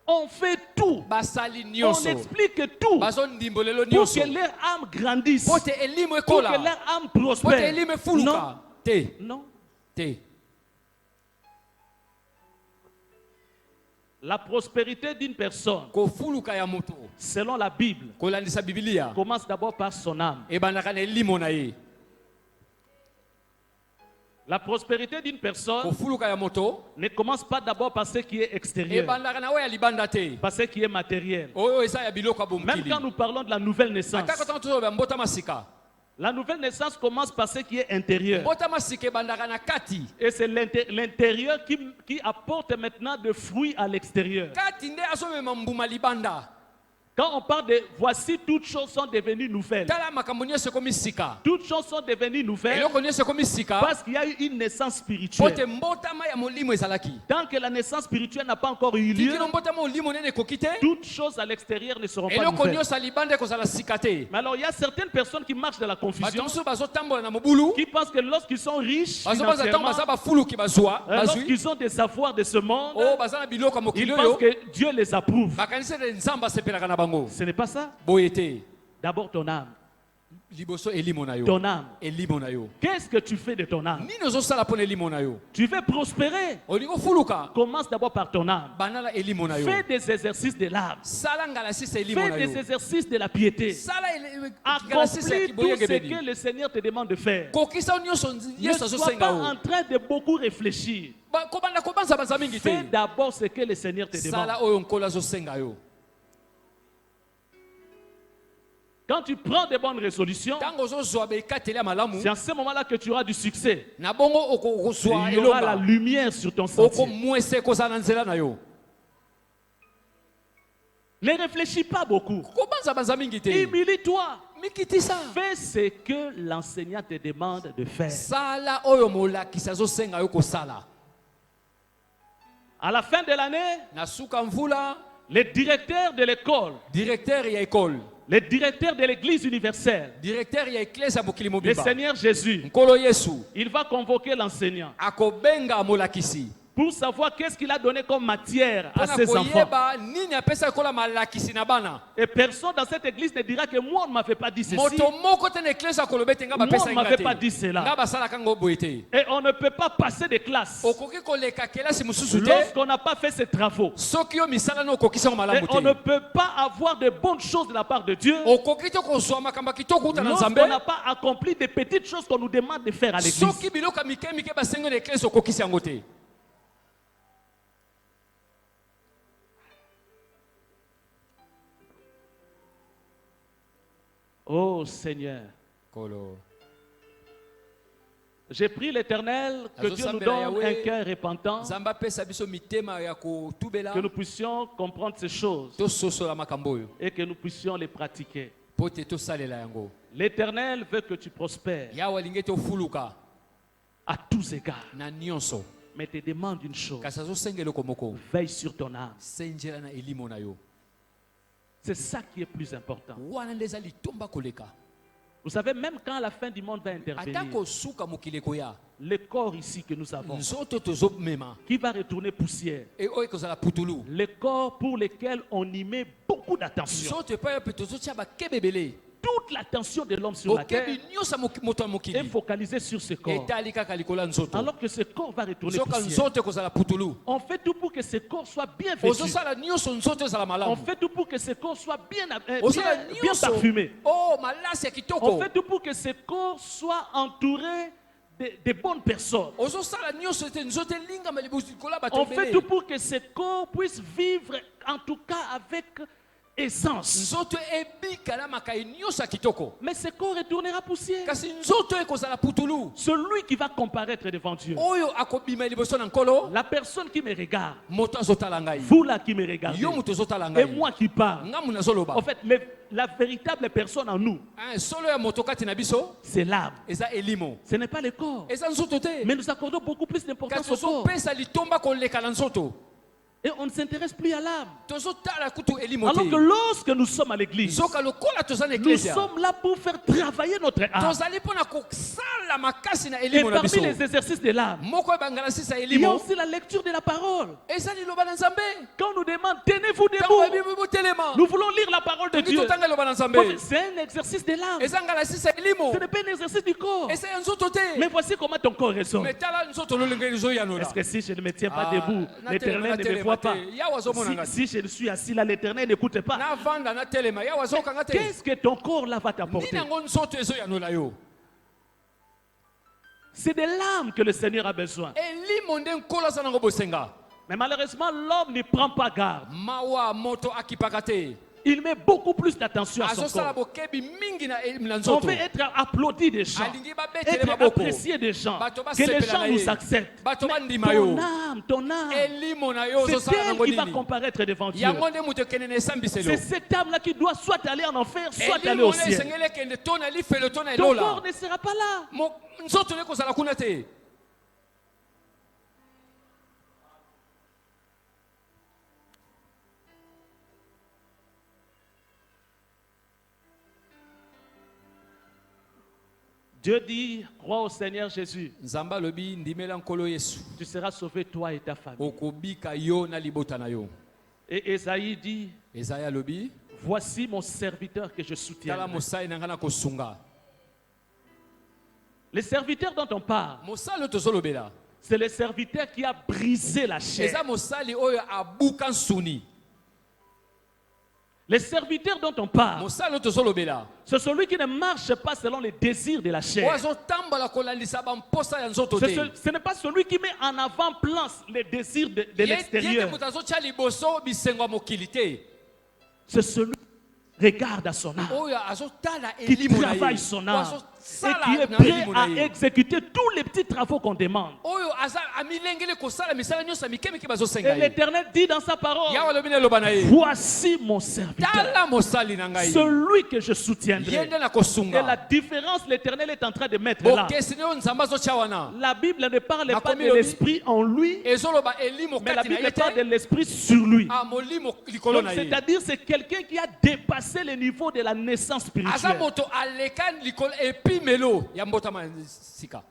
On fait tout. Basali On nyonso. explique tout Bazo ndimbolelo pour nyonso. que leur âme grandisse, Po te elimo pour que ekola. leur âme Po te prospère. elimo Non, efuluka. Te. non. Te. La prospérité d'une personne, Kofuluka ya moto. selon la Bible, Kolandisa Biblia. commence d'abord par son âme. Ebandaka na elimo na ye. La prospérité d'une personne Kofuluka ya moto. ne commence pas d'abord par ce qui est extérieur, Ebandaka na oya libanda te. par ce qui est matériel. Oyo eza ya biloko ya Même bomokili. quand nous parlons de la nouvelle naissance, Ataka tango tozo mbota masika. la nouvelle naissance commence par ce qui est intérieur. Mbota masika ebandaka na kati. Et c'est l'intérieur qui apporte maintenant de fruits à l'extérieur. Kati nde azomema mbuma libanda. Quand on parle de voici toutes choses sont devenues nouvelles. Tala makambo nyonso ekomi sika. Toutes choses sont devenues nouvelles Eloko nyonso ekomi sika. parce qu'il y a eu une naissance Po spirituelle. te mbotama ya molimo ezalaki. Tant que la naissance spirituelle n'a pas encore eu lieu, Tikino mbotama molimo nene ekoki te. toutes choses à l'extérieur ne seront pas Eloko nouvelles. nyonso ya libanda ekozala sika te. Mais alors il y a certaines personnes qui marchent dans la Bato confusion, mosusu bazotambola na mobulu. qui pensent que lorsqu'ils sont riches Bazobanza ntango baza financièrement, bafuluki bazwa. Bazwi. lorsqu'ils ont des savoirs de ce monde, O baza na biloko ya ils mokili pensent oyo. que Dieu les approuve. Bakanisi ete nzambe asepelaka na bango. Ce n'est pas ça. Boye te. D'abord ton âme. Liboso elimo na yo. Ton âme. Elimo na yo. Qu'est-ce que tu fais de ton âme? Nini ozosala mpona elimo na yo. Tu veux prospérer. Olingi ofuluka. Commence d'abord par ton âme. Banala elimo na yo. Fais des exercices de l'âme. Sala ngalasisa elimo Fais na des yo. exercices de la piété. Sala ngalasisa ya Accomplis tout kiboye ce gebeni. que le Seigneur te demande de faire. Kokisa nyonso Ne yesu sois azosenga pas yo. en train de beaucoup réfléchir. Kobanda kobanza baza mingi Fais te. d'abord ce que le Seigneur te demande. Sala oyo nkolo azosenga yo. Quand tu prends de bonnes résolutions, Ntango ozozwa bekateli ya malamu. c'est en ce moment-là que tu auras du succès. Na bongo okozwa Il y aura la elonga. lumière sur ton sentier. Okomwese ekozala na nzela na yo. Ne réfléchis pas beaucoup. Kobanza baza mingi te. Humilie-toi. Mikitisa. Fais ce que l'enseignant te demande de faire. Sala oyo molakisi azosenga yo kosala. À la fin de l'année, Na suka mvula, le directeur de l'école, directeur ya école, le directeur de l'église universelle, directeur ya eklese ya mokili le mobimba. Seigneur Jésus, Nkolo Yesu il va convoquer l'enseignant akobenga molakisi. pour savoir qu'est-ce qu'il a donné comme matière à Mpona ses enfants. koyeba nini apesa kola malakisi na bana. Et personne dans cette église ne dira que moi on ne m'avait pas dit ceci. Moto moko te na eklese akoloba ete nga Moi, bapesa on nga m'avait te. pas dit cela. Nga basalaka ngo boye te. Et on ne peut pas passer de classe Okoki koleka kelasi mosusu te. lorsqu'on n'a pas fait ses travaux. Soki yo misala na okokisa ngo Et malamu on ne te. peut pas avoir de bonnes choses de la part de Dieu Okoki te kozwa makambo ya kitoko uta na lorsqu'on nzambe. n'a pas accompli des petites choses qu'on nous demande de faire à l'église. Soki biloko ya mike mike basengi na eklese okokisi yango te. Oh Seigneur, Kolo. j'ai pris l'Éternel que Dieu nous donne un cœur repentant, Nzambe apesa biso mitema ya kotubela que nous puissions comprendre ces choses tososola makambo oyo et que nous puissions les pratiquer. po te tosalela yango. L'Éternel veut que tu prospères Yawe alingi ete ofuluka à tous égards, na nyonso. mais te demande une chose, Kasi azosenga eloko moko. veille sur ton âme. Senjela na elimo na yo. C'est ça qui est plus important. Wana nde eza litomba koleka. Vous savez, même quand la fin du monde va intervenir, atako suka mokili koya le corps ici que nous avons, nzoto tozomema qui va retourner poussière, e oyo ekozala putulu le corps pour lequel on y met beaucoup d'attention, nzoto epai mpe tozotia bakebe ebele toute l'attention de l'homme sur la terre bokebi nyonso moto ya est mokili focalisée sur ce corps. etali kaka likolo ya nzoto Alors que ce corps va retourner soka poussière. nzoto ekozala putulu On fait tout pour que ce corps soit bien vêtu. ozosala nyonso nzoto ezala On malamu fait tout pour que ce corps soit ozosala bien parfumé. oh malasi ya On kitoko fait tout pour que ce corps soit entouré de bonnes personnes. ozosala nyonso ete nzoto elingama likolo ya bato On fait ebele tout pour que ce corps puisse vivre, en tout cas avec essence. nzoto ebika na makai nyonso ya kitoko Mais ce corps retournera poussière. kasi nzoto ekozala putulu Celui qui va comparaître devant Dieu, oyo akobima liboso na nkolo la personne qui me regarde, moto azotala ngai vous là qui me regardez, yo moto ozotala et ngai moi qui parle. ngamu nazoloba En fait, la véritable personne en nous, solo ya moto kati na biso c'est l'âme. eza elimo Ce n'est pas le corps. eza nzoto te Mais nous accordons beaucoup plus d'importance kasi au corps. tozopesa litomba koleka na nzoto Et on ne s'intéresse plus à l'âme. tozotala kutu elimo Alors que te lorsque nous sommes à l'église, nzoka lokola toza na nous eklesia sommes là pour faire travailler notre âme. tozali mpona kosala makasi na Et elimo na parmi biso les exercices de l'âme, moko ebangala sisa il y a elimo aussi la lecture de la parole. eza liloba na nzambe Quand on nous demande, tenez-vous ntango debout, babibi botelema nous voulons lire la parole de tongi Dieu. totanga liloba na En fait, nzambe c'est un exercice de l'âme. eza ngala sisa elimo Ce n'est pas un exercice du corps. eza ya nzoto te Mais voici comment ton corps résonne. me tala nzoto lolenge ezoyanola Est-ce que si je ne me tiens pas Ah, debout, l'Éternel ne me voit pas? yawa azomona ngati Si je suis assis là, l'Éternel n'écoute pas. navanda natelema yawa azokanga te Qu'est-ce que ton corps là va nini t'apporter? yango nzoto ezoyanola yo C'est de l'âme que le Seigneur a besoin. elimo nde nkolo aza nango bosenga Mais malheureusement, l'homme ne prend pas garde. mawa moto akipaka te Il met beaucoup plus d'attention à son azosala corps. bokebi mingi na On nzoto veut être applaudi des gens, alingi babetele être maboko apprécié des gens, Bato que les basepela gens na nous ye. acceptent. Bato Mais bandima yo. ton âme, elimo na yo c'est ozosala elle nango qui va nini comparaître devant Dieu. yango nde moto ekende na esambiselo C'est cette âme-là qui doit soit aller en enfer, soit aller elimo au na ciel. esengeli ekende to na lifelo to na Ton elola corps ne sera pas là. nzoto ne kozala kuna te Dieu dit, crois au Seigneur Jésus. nzambe alobi ndimela nkolo yesu Tu seras sauvé, toi et ta famille. okobika yo na libota na yo Et Ésaïe dit, ezaya alobi voici mon serviteur que je soutiens. tala mosali na ngai na kosunga Les serviteurs dont on parle, mosali oyo tozolobela c'est le serviteur qui a brisé la chair. eza mosali oyo abuka nsuni Les serviteurs dont on parle, mosali oyo tozolobela c'est celui qui ne marche pas selon les désirs de la oyo chair. azotambola kolandisa bamposa ya nzoto te Ce n'est pas celui qui met en avant-plan les désirs de Ye- l'extérieur. yete moto azotia liboso bisengo ya mokili te C'est celui qui regarde à son âme, oyo azotala qui elimo na travaille ye son oyo âme et azosala qui est na prêt elimo na à ye exécuter tous les petits travaux qu'on demande. oyo aza amilengeli kosala misala nyonso ya mikemike Et bazosenga ye l'Éternel dit dans sa parole, yawe alobi na eloba na ye voici mon serviteur, tala mosali na ngai celui que je ye soutiendrai. nde na Et la kosunga différence, l'Éternel est en train de mettre là. bokesini oyo nzambe azotia wana La Bible ne parle pas Nakomi de lobi. l'esprit en lui, ezoloba elimo mais la kati na Bible ye parle de te l'esprit sur lui. molimo likolo Donc, na ye c'est-à-dire c'est quelqu'un qui a dépassé le niveau de la naissance aza spirituelle. moto aleka likolo epimelo ya mbotama sika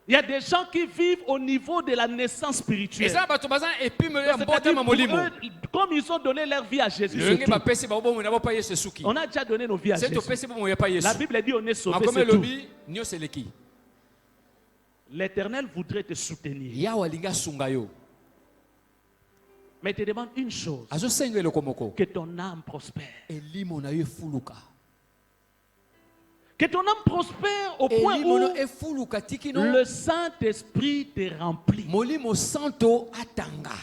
Il y a des gens qui vivent au niveau de la naissance spirituelle. eza bato baza na epimelo ya C'est-à-dire, mbotama pour molimo eux, comme ils ont donné leur vie à Jésus, ndenge c'est tout. bapesi babomo na bopa yesu esuki On a déjà donné nos vies à se Jésus. topesi bomo ya pa yesu La Bible dit on est sauvé, makomi c'est tout. elobi nyonso eleki L'Éternel voudrait te soutenir. yawe alingi asunga yo Mais il te demande une chose, azosenga eloko moko que ton âme prospère. elimo na yo efuluka Que ton âme prospère au point elimo où no efuluka tikino le Saint-Esprit te remplit. molimo santo atanga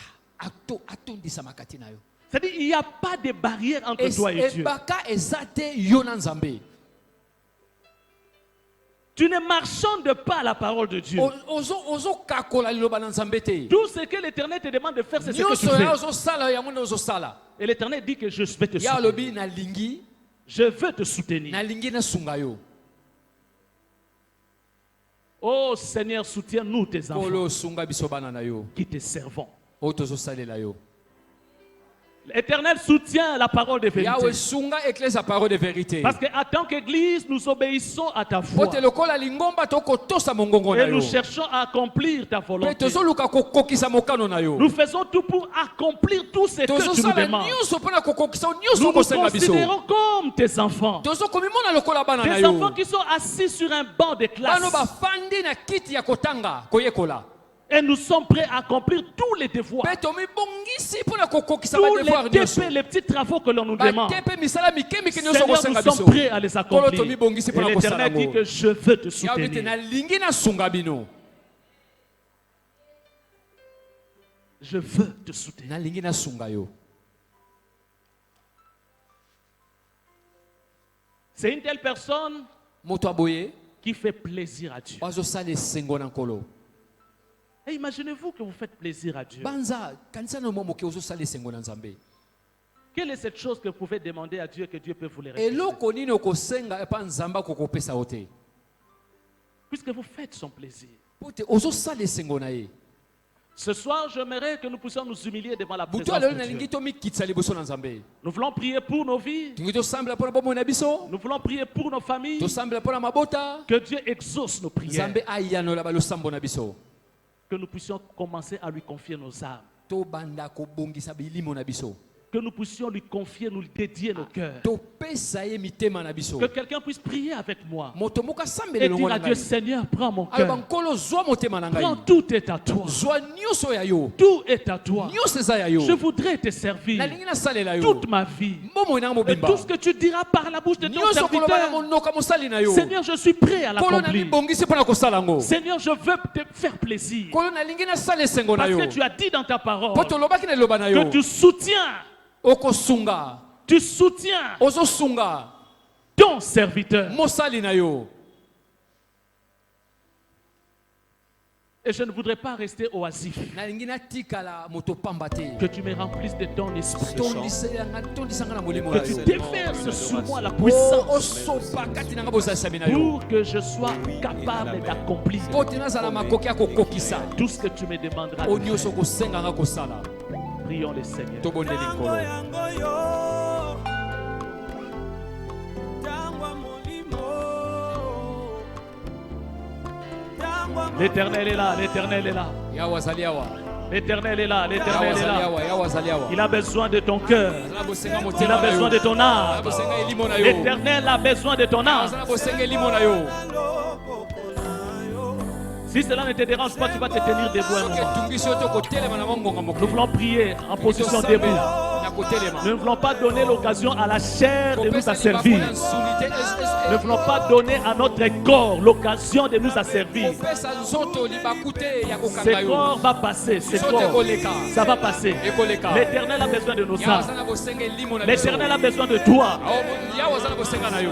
atondisa makati na yo C'est-à-dire il n'y a pas de barrière entre toi et Dieu. ebaka eza te yo na nzambe Tu ne marchandes pas à la parole de Dieu. ozokakola liloba na nzambe te Tout ce que l'Éternel te demande de faire, c'est ce que tu nyonso ya fais. ozosala yango nde ozosala Et l'Éternel dit que je vais te ya soutenir. alobi nalingi Je veux te soutenir. nalingi nasunga yo Oh Seigneur, soutiens-nous tes enfants kolo osunga biso bana na yo qui te servons. oyo tozosalela yo L'Éternel soutient la parole de vérité. Yahweh sunga église à parole de vérité. Parce qu'en tant qu'Église, nous obéissons à ta voix. Pote lokola lingomba toko tosa mongongo na Et nous yo. cherchons à accomplir ta Pe volonté. tozo luka kokokisa mokano na yo. Nous faisons tout pour accomplir tout ce que Tozo tu nous sala demandes. nyonso pona kokokisa Nous nyonso nous kosenga biso. considérons comme tes enfants. Tozo komimona lokola bana na Des yo. enfants qui sont assis sur un banc de classe. Bano bafandi na kiti ya kotanga koyekola. Et nous sommes prêts à accomplir tous les devoirs. Pe tomibongisi pona kokokisa Tous ba devoir nyonso. les petits travaux que l'on nous demande. Batepe misala mikemike nyonso Seigneur, kosenga nous biso. sommes prêts à les Kolo accomplir. tomibongisi Et pona kosala l'Éternel dit ngo. que je veux te Yahweh te soutenir. na lingi na sunga bino. Je veux te soutenir. Na lingi na sunga yo. C'est une telle personne Moto aboye qui fait plaisir à Dieu. bazo sale sengo na nkolo. Et imaginez-vous que vous faites plaisir à Dieu. Banza kanisa no momo ke ozo sale sengo na nzambe. Quelle est cette chose que vous pouvez demander à Dieu que Dieu peut vous les réaliser? Eloko nini okosenga epa nzamba kokopesa ote. Puisque vous faites son plaisir. Pote ozo sale sengo na ye. Ce soir, j'aimerais que nous puissions nous humilier devant la Buto présence alelo de na Dieu. lingi to mikitsa liboso na nzambe. Nous voulons prier pour nos vies. Tungi to sambela pona bomo na biso. Nous voulons prier pour nos familles. To sambela pona mabota. Que Dieu exauce nos prières. Nzambe ayano la balo sambo na biso. Que nous puissions commencer à lui confier nos âmes. To banda ko bongisa bilimo na biso. Que nous puissions lui confier, nous dédier nos cœurs. To pesa ye mitema na biso. Que quelqu'un puisse prier avec moi. Moto moka sambela Et longo dire na à Dieu, ngai. Seigneur, prends mon Alo cœur. bankolo zwa motema na Prends, ngai. tout est à toi. Zwa nyonso ya yo. Tout est à toi. Nyonso eza ya yo. Je voudrais te servir Na lingi na salela yo. toute ma vie. Momo na Et mobimba. tout ce que tu diras par la bouche de ton Nyonso koloba na serviteur, monoka mosali na yo. Seigneur, je suis prêt à Kolo na l'accomplir. mibongisi pona kosala ngo. Seigneur, je veux te faire plaisir. Kolo na lingi na sale sengo na Parce yo. que tu as dit dans ta parole Poto lobaki na loba na yo. que tu soutiens Ozo sunga ton serviteur. mosali na yo. Et je ne voudrais pas rester oisif. Na lingi na tikala moto pamba te. Que tu me remplisses de ton esprit. Tondisanga na molimo Que na tu yo. déverses sur moi la puissance Osopa kati nanga bozalisa na yo. pour que je sois capable d'accomplir Poti nazala makoki akokokisa. tout ce que tu me demanderas. O de nyonso faire. kosenganga kosala. Prions le Seigneur. Tobondeli nkolo. L'Éternel est là, l'Éternel est là. Yawa azali yawa. L'Éternel est là, Yawa l'Éternel est azali là. yawa. Yawa azali yawa. Il a besoin de ton cœur. Azala bosenga Il motema a na besoin yo. de ton âme. Azala bosenga elimo na yo. L'Éternel a besoin de ton âme. Azala bosenga elimo na yo. Si cela ne te dérange pas, tu vas te tenir debout un Soki moment. etungisi yo tokotelema na mongonga Nous mokili. voulons prier en position debout. Na kotelema. Nous ne voulons pas donner l'occasion à la chair de nous Kopesa asservir. libaku ya nsuni te. Nous ne voulons pas donner à notre corps l'occasion de nous asservir. Kopesa nzoto libaku te ya Ce kokanga yo. corps va passer, ce Sote corps, koleka. ça va passer. Ekoleka. L'Éternel a besoin de nos Yawa âmes. azala bosenga elimo na biso. L'Éternel a besoin de toi. Yawa azala bosenga na yo.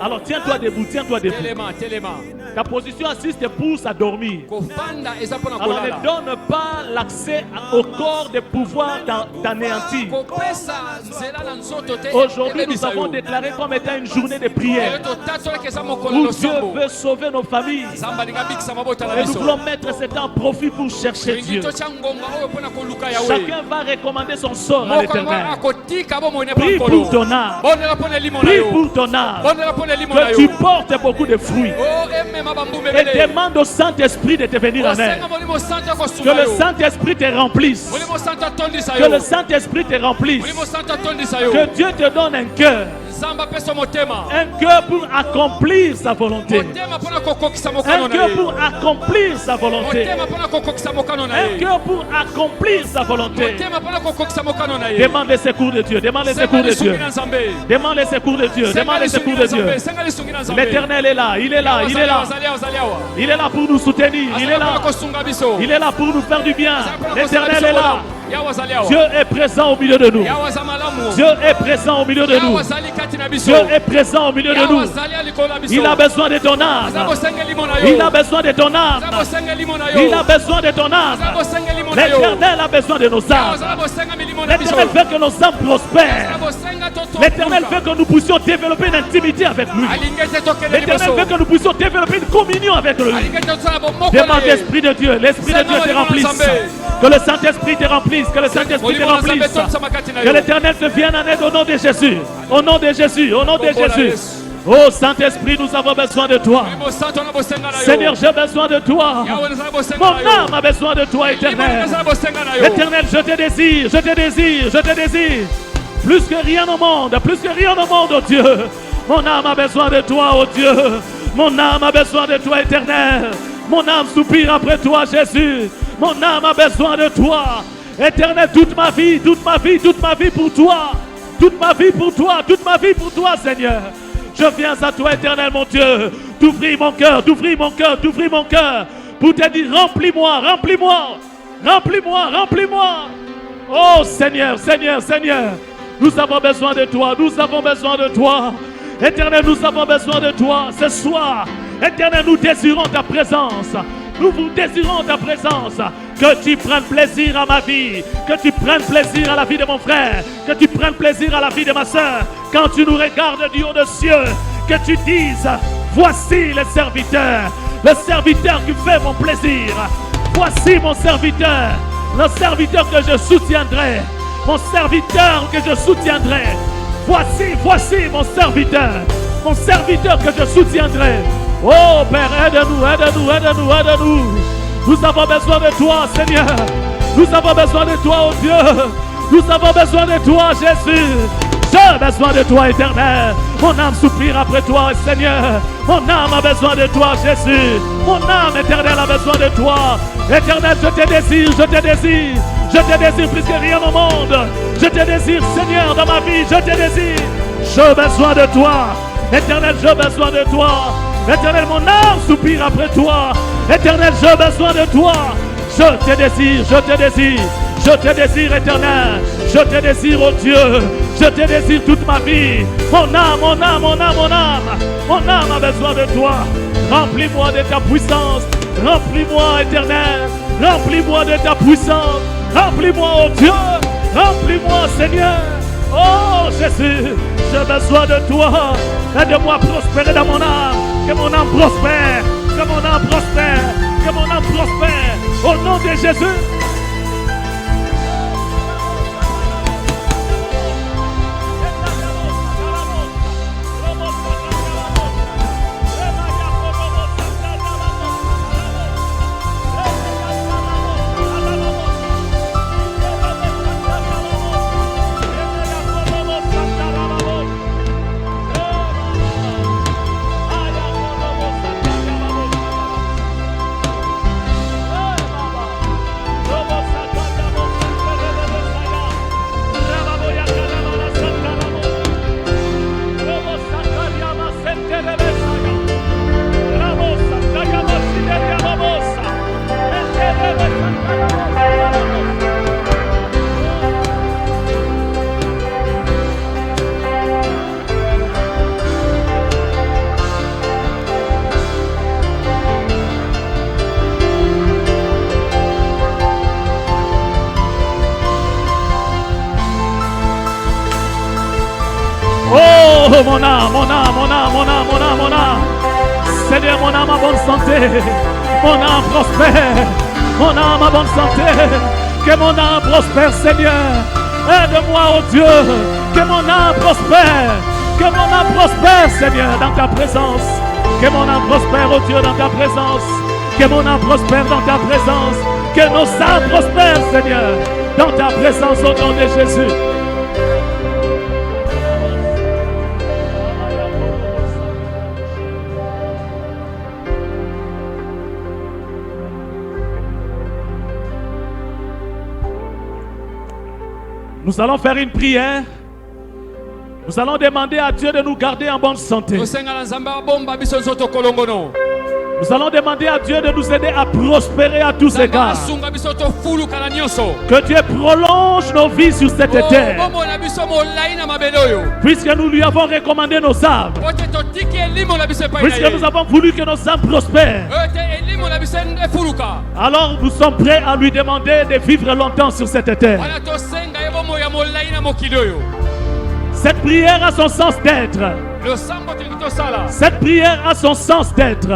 Alors tiens-toi debout, tiens-toi debout. Telema, telema. Ta position assise te pousse à dormir. Kofanda eza pona Alors kolala. ne donne pas l'accès au corps de pouvoir d'anéantir. Kopesa nzela na nzoto te. Aujourd'hui, nous ebebisa yo. avons déclaré comme étant une journée de prière Oyo totatolaki eza mokolo où na Dieu losambo. veut sauver nos familles. Nzambe alingi abikisa mabota na Et nous biso. voulons mettre ce temps en profit pour chercher Dieu. Tolingi totya ngonga oyo mpona koluka yawe. Chacun va recommander son sort à Moko l'Éternel. akotika bomoi ne Prie pankolo. pour ton âme. Bondela mpona elimo na Prie yo. pour ton âme. Bondela mpona elimo na Que yo. tu portes beaucoup de fruits. Oh, emema bambumbe Et ebele. demande au Saint-Esprit de te venir en aide. Osenga molimo santo Que akosunga le yo. Saint-Esprit te remplisse. Molimo santo atondisa Que yo. le Saint-Esprit te remplisse. Molimo santo atondisa yo. Que Dieu te donne un cœur. Nzambe apesa motema. Un cœur pour accomplir sa volonté. Motema mpona kokokisa mokano Un na cœur ye. pour accomplir sa volonté. Motema mpona kokokisa mokano na Un ye. cœur pour accomplir sa volonté. Motema mpona kokokisa mokano na ye. Demande les secours de Dieu. Demande les Senga secours de lisungi Dieu. na Nzambe. Demande les secours de Dieu. Senga Demande les lisungi secours na de Dieu. Nzambe. Senga lisungi na Nzambe. L'Éternel est là. Il est là. Il est là. Azali yawa, azali yawa. Il est là pour nous soutenir. Il est Azali là. mpona kosunga biso. Il est là pour nous faire du bien. Azali mpona L'Éternel kosunga est biso là. malamu. Yawa azali yawa. Dieu est présent au milieu de nous. Yawa aza malamu. Dieu est présent au milieu de Yawa nous. azali kati na biso. Dieu est présent au milieu de Yawa nous. azali alikolo na biso. Il a besoin de ton Aza âme. bosenga elimo na yo. Il a besoin de ton Aza âme. bosenga elimo na yo. Il a besoin de ton Aza âme. bosenga elimo na yo. L'Éternel a besoin de nos Yawa âmes. azala bosenga milimo L'Éternel veut que nos âmes prospèrent. L'Éternel veut que nous puissions développer une intimité avec lui. L'Éternel veut que nous puissions développer une communion avec lui. Demande l'Esprit de Dieu. L'Esprit de Dieu te remplisse. Que le Saint-Esprit te remplisse. Que le Saint-Esprit te remplisse. Que l'Éternel te vienne en aide au nom de Jésus. Au nom de Jésus. Au nom de Jésus. Oh Saint-Esprit, nous avons besoin de toi. Seigneur, j'ai besoin de toi. Mon âme a besoin de toi, Éternel. Éternel, je te désire, je te désire, je te désire. Plus que rien au monde, oh Dieu. Mon âme a besoin de toi, oh Dieu. Mon âme a besoin de toi, Éternel. Mon âme soupire après toi, Jésus. Mon âme a besoin de toi. Éternel, toute ma vie pour toi. Toute ma vie pour toi, toute ma vie pour toi, Seigneur. Je viens à toi, Éternel, mon Dieu, d'ouvrir mon cœur, d'ouvrir mon cœur, d'ouvrir mon cœur, pour te dire, remplis-moi, remplis-moi, remplis-moi, remplis-moi. Oh Seigneur, Seigneur, Seigneur, nous avons besoin de toi, nous avons besoin de toi. Éternel, nous avons besoin de toi ce soir. Éternel, nous désirons ta présence. Nous vous désirons ta présence. Que tu prennes plaisir à ma vie. Que tu prennes plaisir à la vie de mon frère. Que tu prennes plaisir à la vie de ma soeur. Quand tu nous regardes du haut des cieux, que tu dises, voici le serviteur qui fait mon plaisir. Voici mon serviteur, le serviteur que je soutiendrai. Mon serviteur que je soutiendrai. Voici mon serviteur que je soutiendrai. Oh Père, aide-nous, aide-nous, aide-nous, aide-nous. Nous avons besoin de toi, Seigneur. Nous avons besoin de toi, oh Dieu. Nous avons besoin de toi, Jésus. J'ai besoin de toi, Éternel. Mon âme soupire après toi, Seigneur. Mon âme a besoin de toi, Jésus. Mon âme éternelle a besoin de toi. Éternel, je te désire, je te désire. Je te désire plus que rien au monde. Je te désire, Seigneur, dans ma vie. Je te désire. J'ai besoin de toi. Éternel, j'ai besoin de toi. Éternel, mon âme soupire après toi. Éternel, j'ai besoin de toi. Je te désire, je te désire. Je te désire, Éternel. Je te désire, oh Dieu. Je te désire toute ma vie. Mon âme, mon âme, mon âme, mon âme. Mon âme a besoin de toi. Remplis-moi de ta puissance. Remplis-moi, Éternel. Remplis-moi de ta puissance. Remplis-moi, oh Dieu. Remplis-moi, Seigneur. Oh Jésus, j'ai besoin de toi. Aide-moi à prospérer dans mon âme. Que mon âme prospère. Que mon âme prospère. Que mon âme prospère. Au nom de Jésus. Oh mon âme, mon âme, mon âme, mon âme, mon âme, mon âme. Seigneur, mon âme a bonne santé. Mon âme prospère. Mon âme a bonne santé. Que mon âme prospère, Seigneur. Aide-moi, oh Dieu. Que mon âme prospère. Que mon âme prospère, Seigneur, dans ta présence. Que mon âme prospère, oh Dieu, dans ta présence. Que mon âme prospère dans ta présence. Que nos âmes prospèrent, Seigneur, dans ta présence au nom de Jésus. Nous allons faire une prière. Nous allons demander à Dieu de nous garder en bonne santé. Nous allons demander à Dieu de nous aider à prospérer à tous égards. Que Dieu prolonge nos vies sur cette terre. Puisque nous lui avons recommandé nos âmes. Puisque nous avons voulu que nos âmes prospèrent. Alors nous sommes prêts à lui demander de vivre longtemps sur cette terre. Cette prière a son sens d'être. Cette prière a son sens d'être.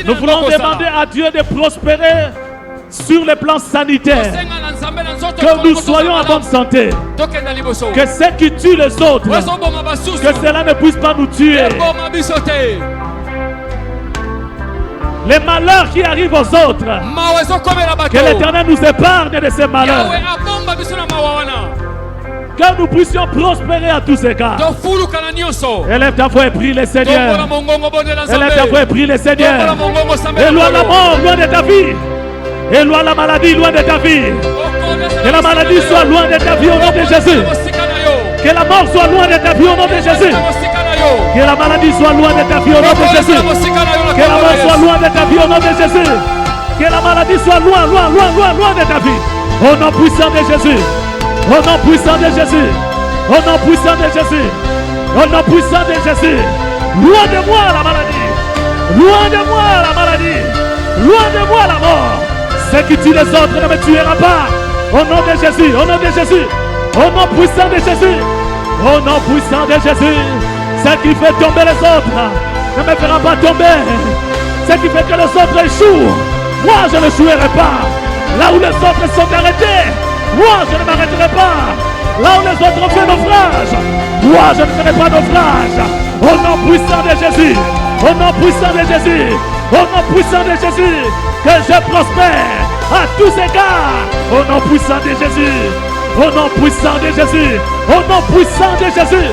Nous voulons demander à Dieu de prospérer sur le plan sanitaire. Que nous soyons en bonne santé. Que ceux qui tuent les autres, que cela ne puisse pas nous tuer. Les malheurs qui arrivent aux autres, que l'Éternel nous épargne de ces malheurs. Que nous puissions prospérer à tous égards. Élève ta voix et prie le Seigneur. Élève ta voix et prie le Seigneur. Éloigne la mort loin de ta vie. Éloigne la maladie loin de ta vie. Que la maladie soit loin de ta vie au nom de Jésus. Que la mort soit loin de ta vie au nom de Jésus. Que la maladie soit loin de ta vie au nom de Jésus. Que la mort soit loin de ta vie au nom de Jésus. Que la maladie soit loin de ta vie. Au nom puissant de Jésus. Au nom puissant de Jésus. Au nom puissant de Jésus. Au nom puissant de Jésus. Loin de moi la maladie. Loin de moi la maladie. Loin de moi la mort. Ce qui tue les autres ne me tuera pas. Au nom de Jésus. Au nom de Jésus. Au nom puissant de Jésus. Au nom puissant de Jésus. Ce qui fait tomber les autres ne me fera pas tomber. Ce qui fait que les autres échouent, moi je ne jouerai pas. Là où les autres sont arrêtés, moi je ne m'arrêterai pas. Là où les autres font naufrage, moi je ne ferai pas naufrage. Au nom puissant de Jésus. Au nom puissant de Jésus. Au nom puissant de Jésus. Que je prospère à tous égards. Au nom puissant de Jésus. Au nom puissant de Jésus. Au nom puissant de Jésus.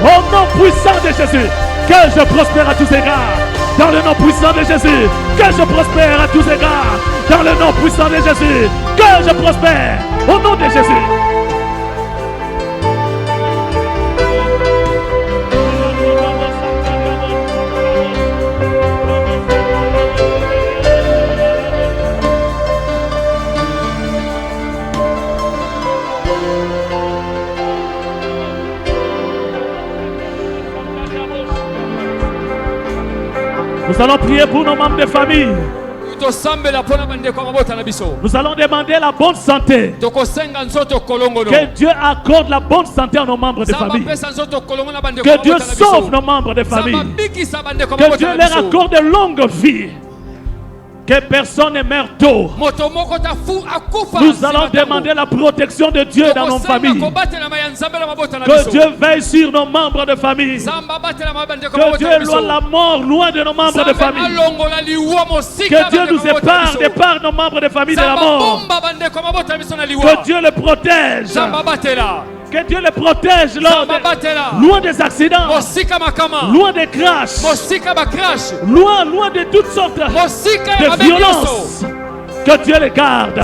Au nom puissant de Jésus. Que je prospère à tous égards. Dans le nom puissant de Jésus. Que je prospère à tous égards. Dans le nom puissant de Jésus. Que je prospère. Au nom de Jésus. Nous allons prier pour nos membres de famille. Nous allons demander la bonne santé. Que Dieu accorde la bonne santé à nos membres de famille. Que Dieu sauve nos membres de famille. Que Dieu leur accorde de longue vie. Que personne ne meurt tôt. Nous allons demander la protection de Dieu dans nos familles. Que Dieu veille sur nos membres de famille. Que Dieu éloigne la mort loin de nos membres de famille. Que Dieu nous épargne nos membres de famille de la mort. Que Dieu les protège. Que Dieu les protège loin des accidents, loin des crashs, loin de toutes sortes de violences. Que Dieu les garde.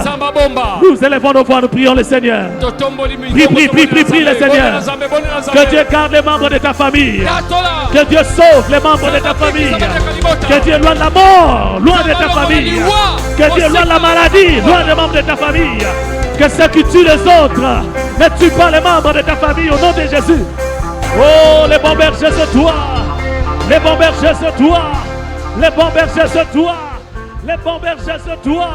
Nous élevons nos voix, nous prions le Seigneur. Prie le Seigneur. Que Dieu garde les membres de ta famille. Que Dieu sauve les membres de ta famille. Que Dieu éloigne la mort loin de ta famille. Que Dieu éloigne la maladie loin des membres de ta famille. Que ceux qui tuent les autres ne tuent pas les membres de ta famille au nom de Jésus. Oh, les bons bergers, c'est toi. Les bons bergers, c'est toi. Les bons bergers, c'est toi. Les bons bergers, c'est toi.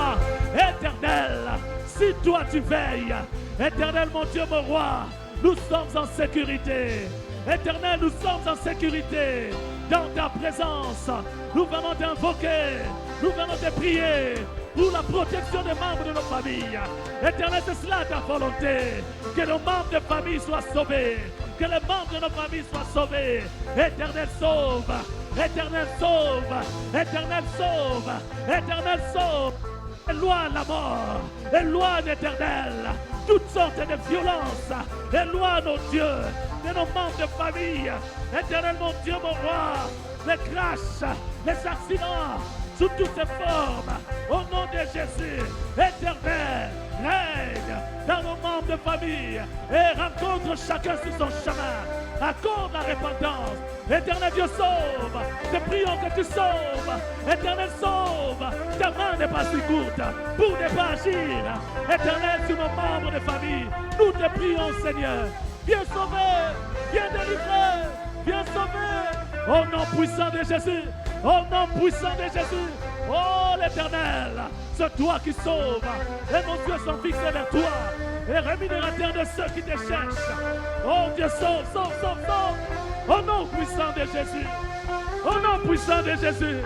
Éternel, si toi tu veilles, Éternel, mon Dieu, mon roi, nous sommes en sécurité. Éternel, nous sommes en sécurité dans ta présence. Nous venons t'invoquer, nous venons te prier pour la protection des membres de nos familles. Éternel, c'est cela ta volonté. Que nos membres de famille soient sauvés. Que les membres de nos familles soient sauvés. Éternel, sauve. Éternel, sauve. Éternel, sauve. Éternel, sauve. Éloigne la mort. Éloigne, Éternel, toutes sortes de violences. Éloigne, oh Dieu, de nos membres de famille. Éternel, mon Dieu, mon roi, les crashs, les accidents, sous toutes ces formes, au nom de Jésus. Éternel, règne dans nos membres de famille et rencontre chacun sur son chemin. Accorde la repentance. Éternel Dieu, sauve. Te prions que tu sauves. Éternel, sauve. Ta main n'est pas si courte pour ne pas agir. Éternel, sur nos membres de famille, nous te prions, Seigneur. Viens sauver, viens délivrer, viens sauver. Au nom puissant de Jésus. Au nom puissant de Jésus. Oh l'Éternel, c'est toi qui sauves. Et nos yeux sont fixés vers toi. et rémunérateur de ceux qui te cherchent. Oh Dieu, sauve, sauve, sauve, sauve. Au nom puissant de Jésus. Au nom puissant de Jésus.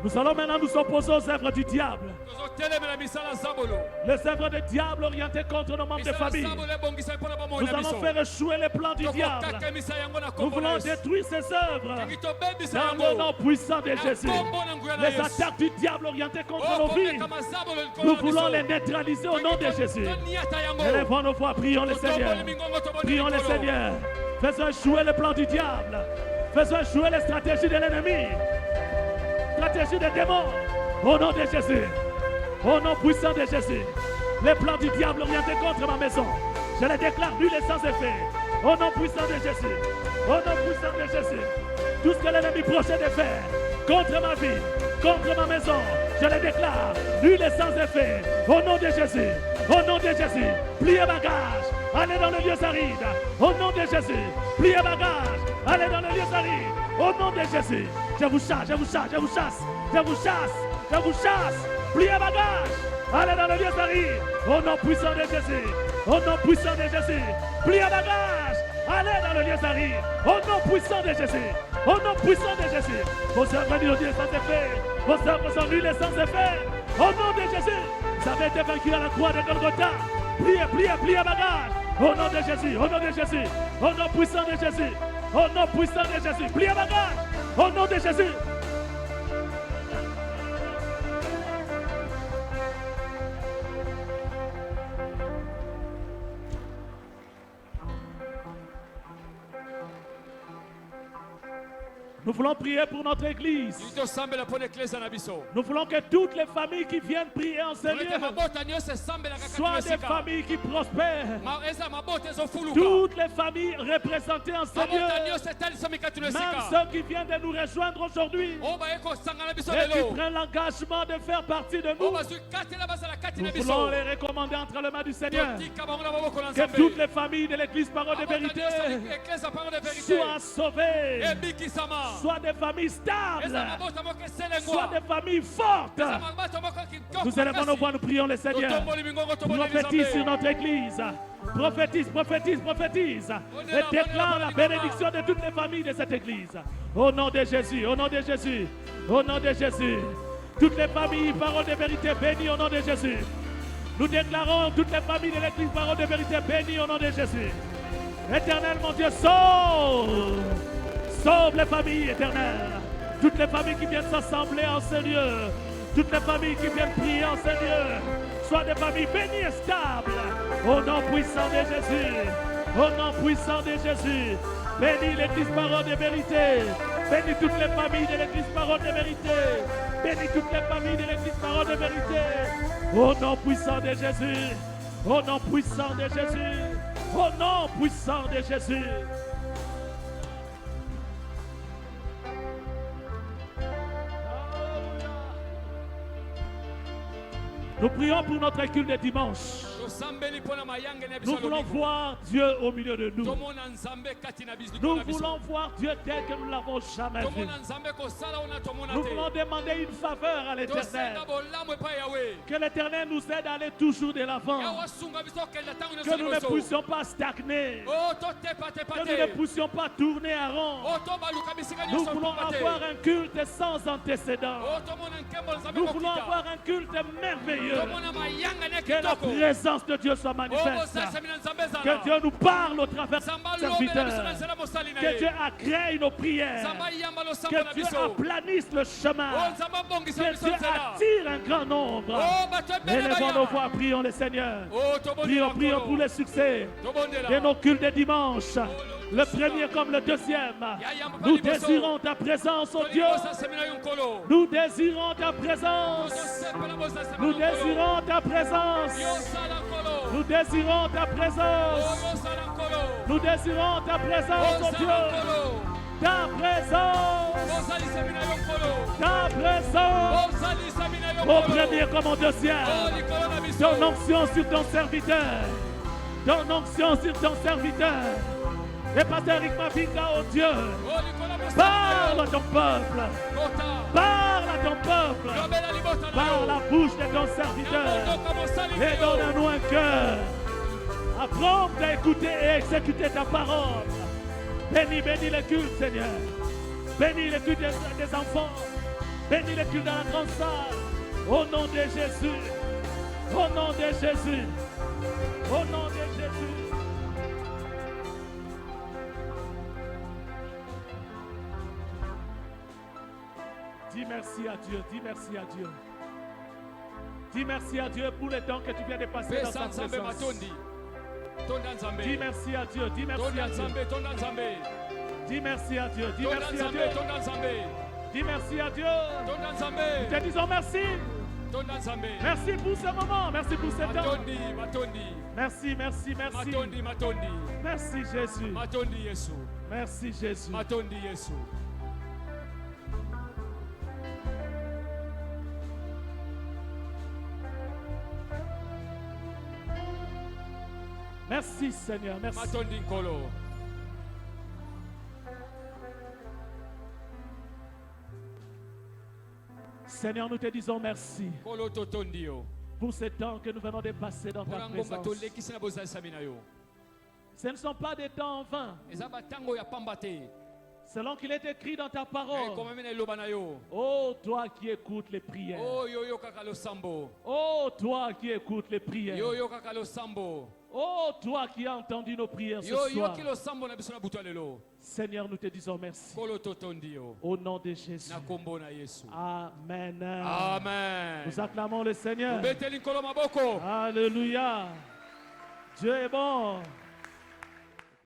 Nous allons maintenant nous opposer aux œuvres du diable. Les œuvres du diable orientées contre nos membres de famille. Nous allons faire échouer les plans du diable. Nous voulons détruire ces œuvres dans le nom puissant de Jésus. Les attaques du diable orientées contre nos vies, nous voulons les neutraliser au nom de Jésus. Élevons nos voix, prions le Seigneur. Prions le Seigneur. Faisons échouer les plans du diable. Faisons échouer les stratégies de l'ennemi. Stratégie des démons, au nom de Jésus, au nom puissant de Jésus, les plans du diable orientés contre ma maison, je les déclare nuls et sans effet, au nom puissant de Jésus, au nom puissant de Jésus, tout ce que l'ennemi projet de faire contre ma vie, contre ma maison, je les déclare nuls et sans effet, au nom de Jésus, au nom de Jésus, pliez bagage, allez dans le lieu aride, au nom de Jésus, pliez bagage, allez dans le lieu aride, au nom de Jésus. Je vous chasse, je vous chasse, je vous chasse, je vous chasse, je vous chasse. Pliez bagage. Allez dans le lieu aride. Au nom puissant de Jésus. Au nom puissant de Jésus. Pliez bagage. Allez dans le lieu aride. Au nom puissant de Jésus. Au nom puissant de Jésus. Vos œuvres nulles et sans effet. Vos œuvres sont nulles et sans effet. Au nom de Jésus. Vous avez été vaincu à la croix de Golgotha. Pliez, pliez, pliez bagage. Au nom de Jésus. Au nom de Jésus. Au nom puissant de Jésus. Au nom puissant de Jésus. Pliez bagage. Au nom de Jésus. Nous voulons prier pour notre église. Nous voulons que toutes les familles qui viennent prier en ce lieu soient des familles qui prospèrent. Toutes les familles représentées en ce lieu, même ceux qui viennent de nous rejoindre aujourd'hui et qui prennent l'engagement de faire partie de nous, nous voulons les recommander entre les mains du Seigneur. Que toutes les familles de l'église Parole de Vérité soient sauvées, soient des familles stables, soient des familles fortes. Nous élevons nos voix, nous prions le Seigneur. Prophétise sur notre église. Prophétise, prophétise, prophétise. Et déclare la bénédiction de toutes les familles de cette église. Au nom de Jésus, au nom de Jésus, au nom de Jésus. Toutes les familles, Parole de Vérité, bénies au nom de Jésus. Nous déclarons toutes les familles de l'église, Parole de Vérité, bénies au nom de Jésus. Éternel, mon Dieu, sauve! Sauve les familles éternelles, toutes les familles qui viennent s'assembler en ce lieu, toutes les familles qui viennent prier en ce lieu, soient des familles bénies et stables, au nom puissant de Jésus, au nom puissant de Jésus. Bénis l'église Parole de Vérité, bénis toutes les familles de l'église Parole de Vérité, bénis toutes les familles de l'église Parole de Vérité, au nom puissant de Jésus, au nom puissant de Jésus, au nom puissant de Jésus. Nous prions pour notre culte de dimanche. Nous voulons voir Dieu au milieu de nous. Nous voulons voir Dieu tel que nous ne l'avons jamais vu. Nous voulons demander une faveur à l'Éternel. Que l'Éternel nous aide à aller toujours de l'avant. Que nous ne puissions pas stagner. Que nous ne puissions pas tourner à rond. Nous voulons avoir un culte sans antécédent. Nous voulons avoir un culte merveilleux. Que la présence de Dieu soit manifeste. Que Dieu nous parle au travers de serviteurs. Que Dieu agrée nos prières. Que Dieu aplanisse le chemin. Que Dieu attire un grand nombre. Élevons nos voix, prions le Seigneur. Prions, prions pour le succès de nos cultes de dimanche. Le premier comme le deuxième. Nous désirons ta présence, oh Dieu. Nous désirons ta présence. Nous désirons ta présence. Nous Nous désirons ta présence. Oyo sala nkolo. Nous désirons ta présence, oh Dieu. Osala nkolo. Ta présence. Ozalisa bina yo nkolo. Ta présence. Ozalisa bina yo Au nkolo. premier comme au deuxième. Oh, likolo na biso. Ton onction sur ton serviteur. Ton onction sur ton serviteur. Et Pasteur Eric Mavinga, oh Dieu. Oh, likolo na Parle à ton peuple. Kota. Parle à ton peuple. Lobela libota na Par yo. la bouche de ton serviteur. Namondoka mosali na Et yo. donne-nous un cœur. Apprends à écouter et exécuter ta parole. Bénis le culte, Seigneur. Bénis le culte des enfants. Bénis le culte dans la grande salle. Au nom de Jésus. Au nom de Jésus. Au nom de Jésus. Dis merci à Dieu. Dis merci à Dieu. Dis merci à Dieu pour le temps que tu viens de passer dans Pesa sa nzambe présence. matondi. Tonda nzambe. Dis merci à Dieu. Dis merci Tonda à Dieu. nzambe, tonda nzambe. Dis merci à Dieu. Dis Tonda merci à nzambe, Dieu. tonda nzambe. Dis merci à Dieu. Tonda nzambe. Te disons merci. Tonda nzambe. Merci pour ce moment. Merci pour ce temps. Matondi, matondi. Merci, merci, merci. Matondi, matondi. Merci Jésus. Matondi Yesu. Merci Jésus. Matondi Yesu. Merci Seigneur. Merci. Matondi nkolo. Seigneur, nous te disons merci Kolo totondi yo. pour ce temps que nous venons de passer dans ta Mpona ngomba présence. tolekisi na bozalisami na yo. Ce ne sont pas des temps en vain. Eza batango ya pamba te. Selon qu'il est écrit dans ta parole. Ekomami na eloba na yo. Oh, toi qui écoutes les prières. Oh, yo yokaka losambo. Oh, toi qui écoutes les prières. Yo yokaka losambo. Oh, toi qui as entendu nos prières ce Yo soir. yoki losambo na biso na butu ya lelo. Seigneur, nous te disons merci. Kolo totondi yo. Au nom de Jésus. Na kombo na Yesu. Amen. Amen. Nous acclamons le Seigneur. Beteli nkolo maboko. Alléluia. Dieu est bon.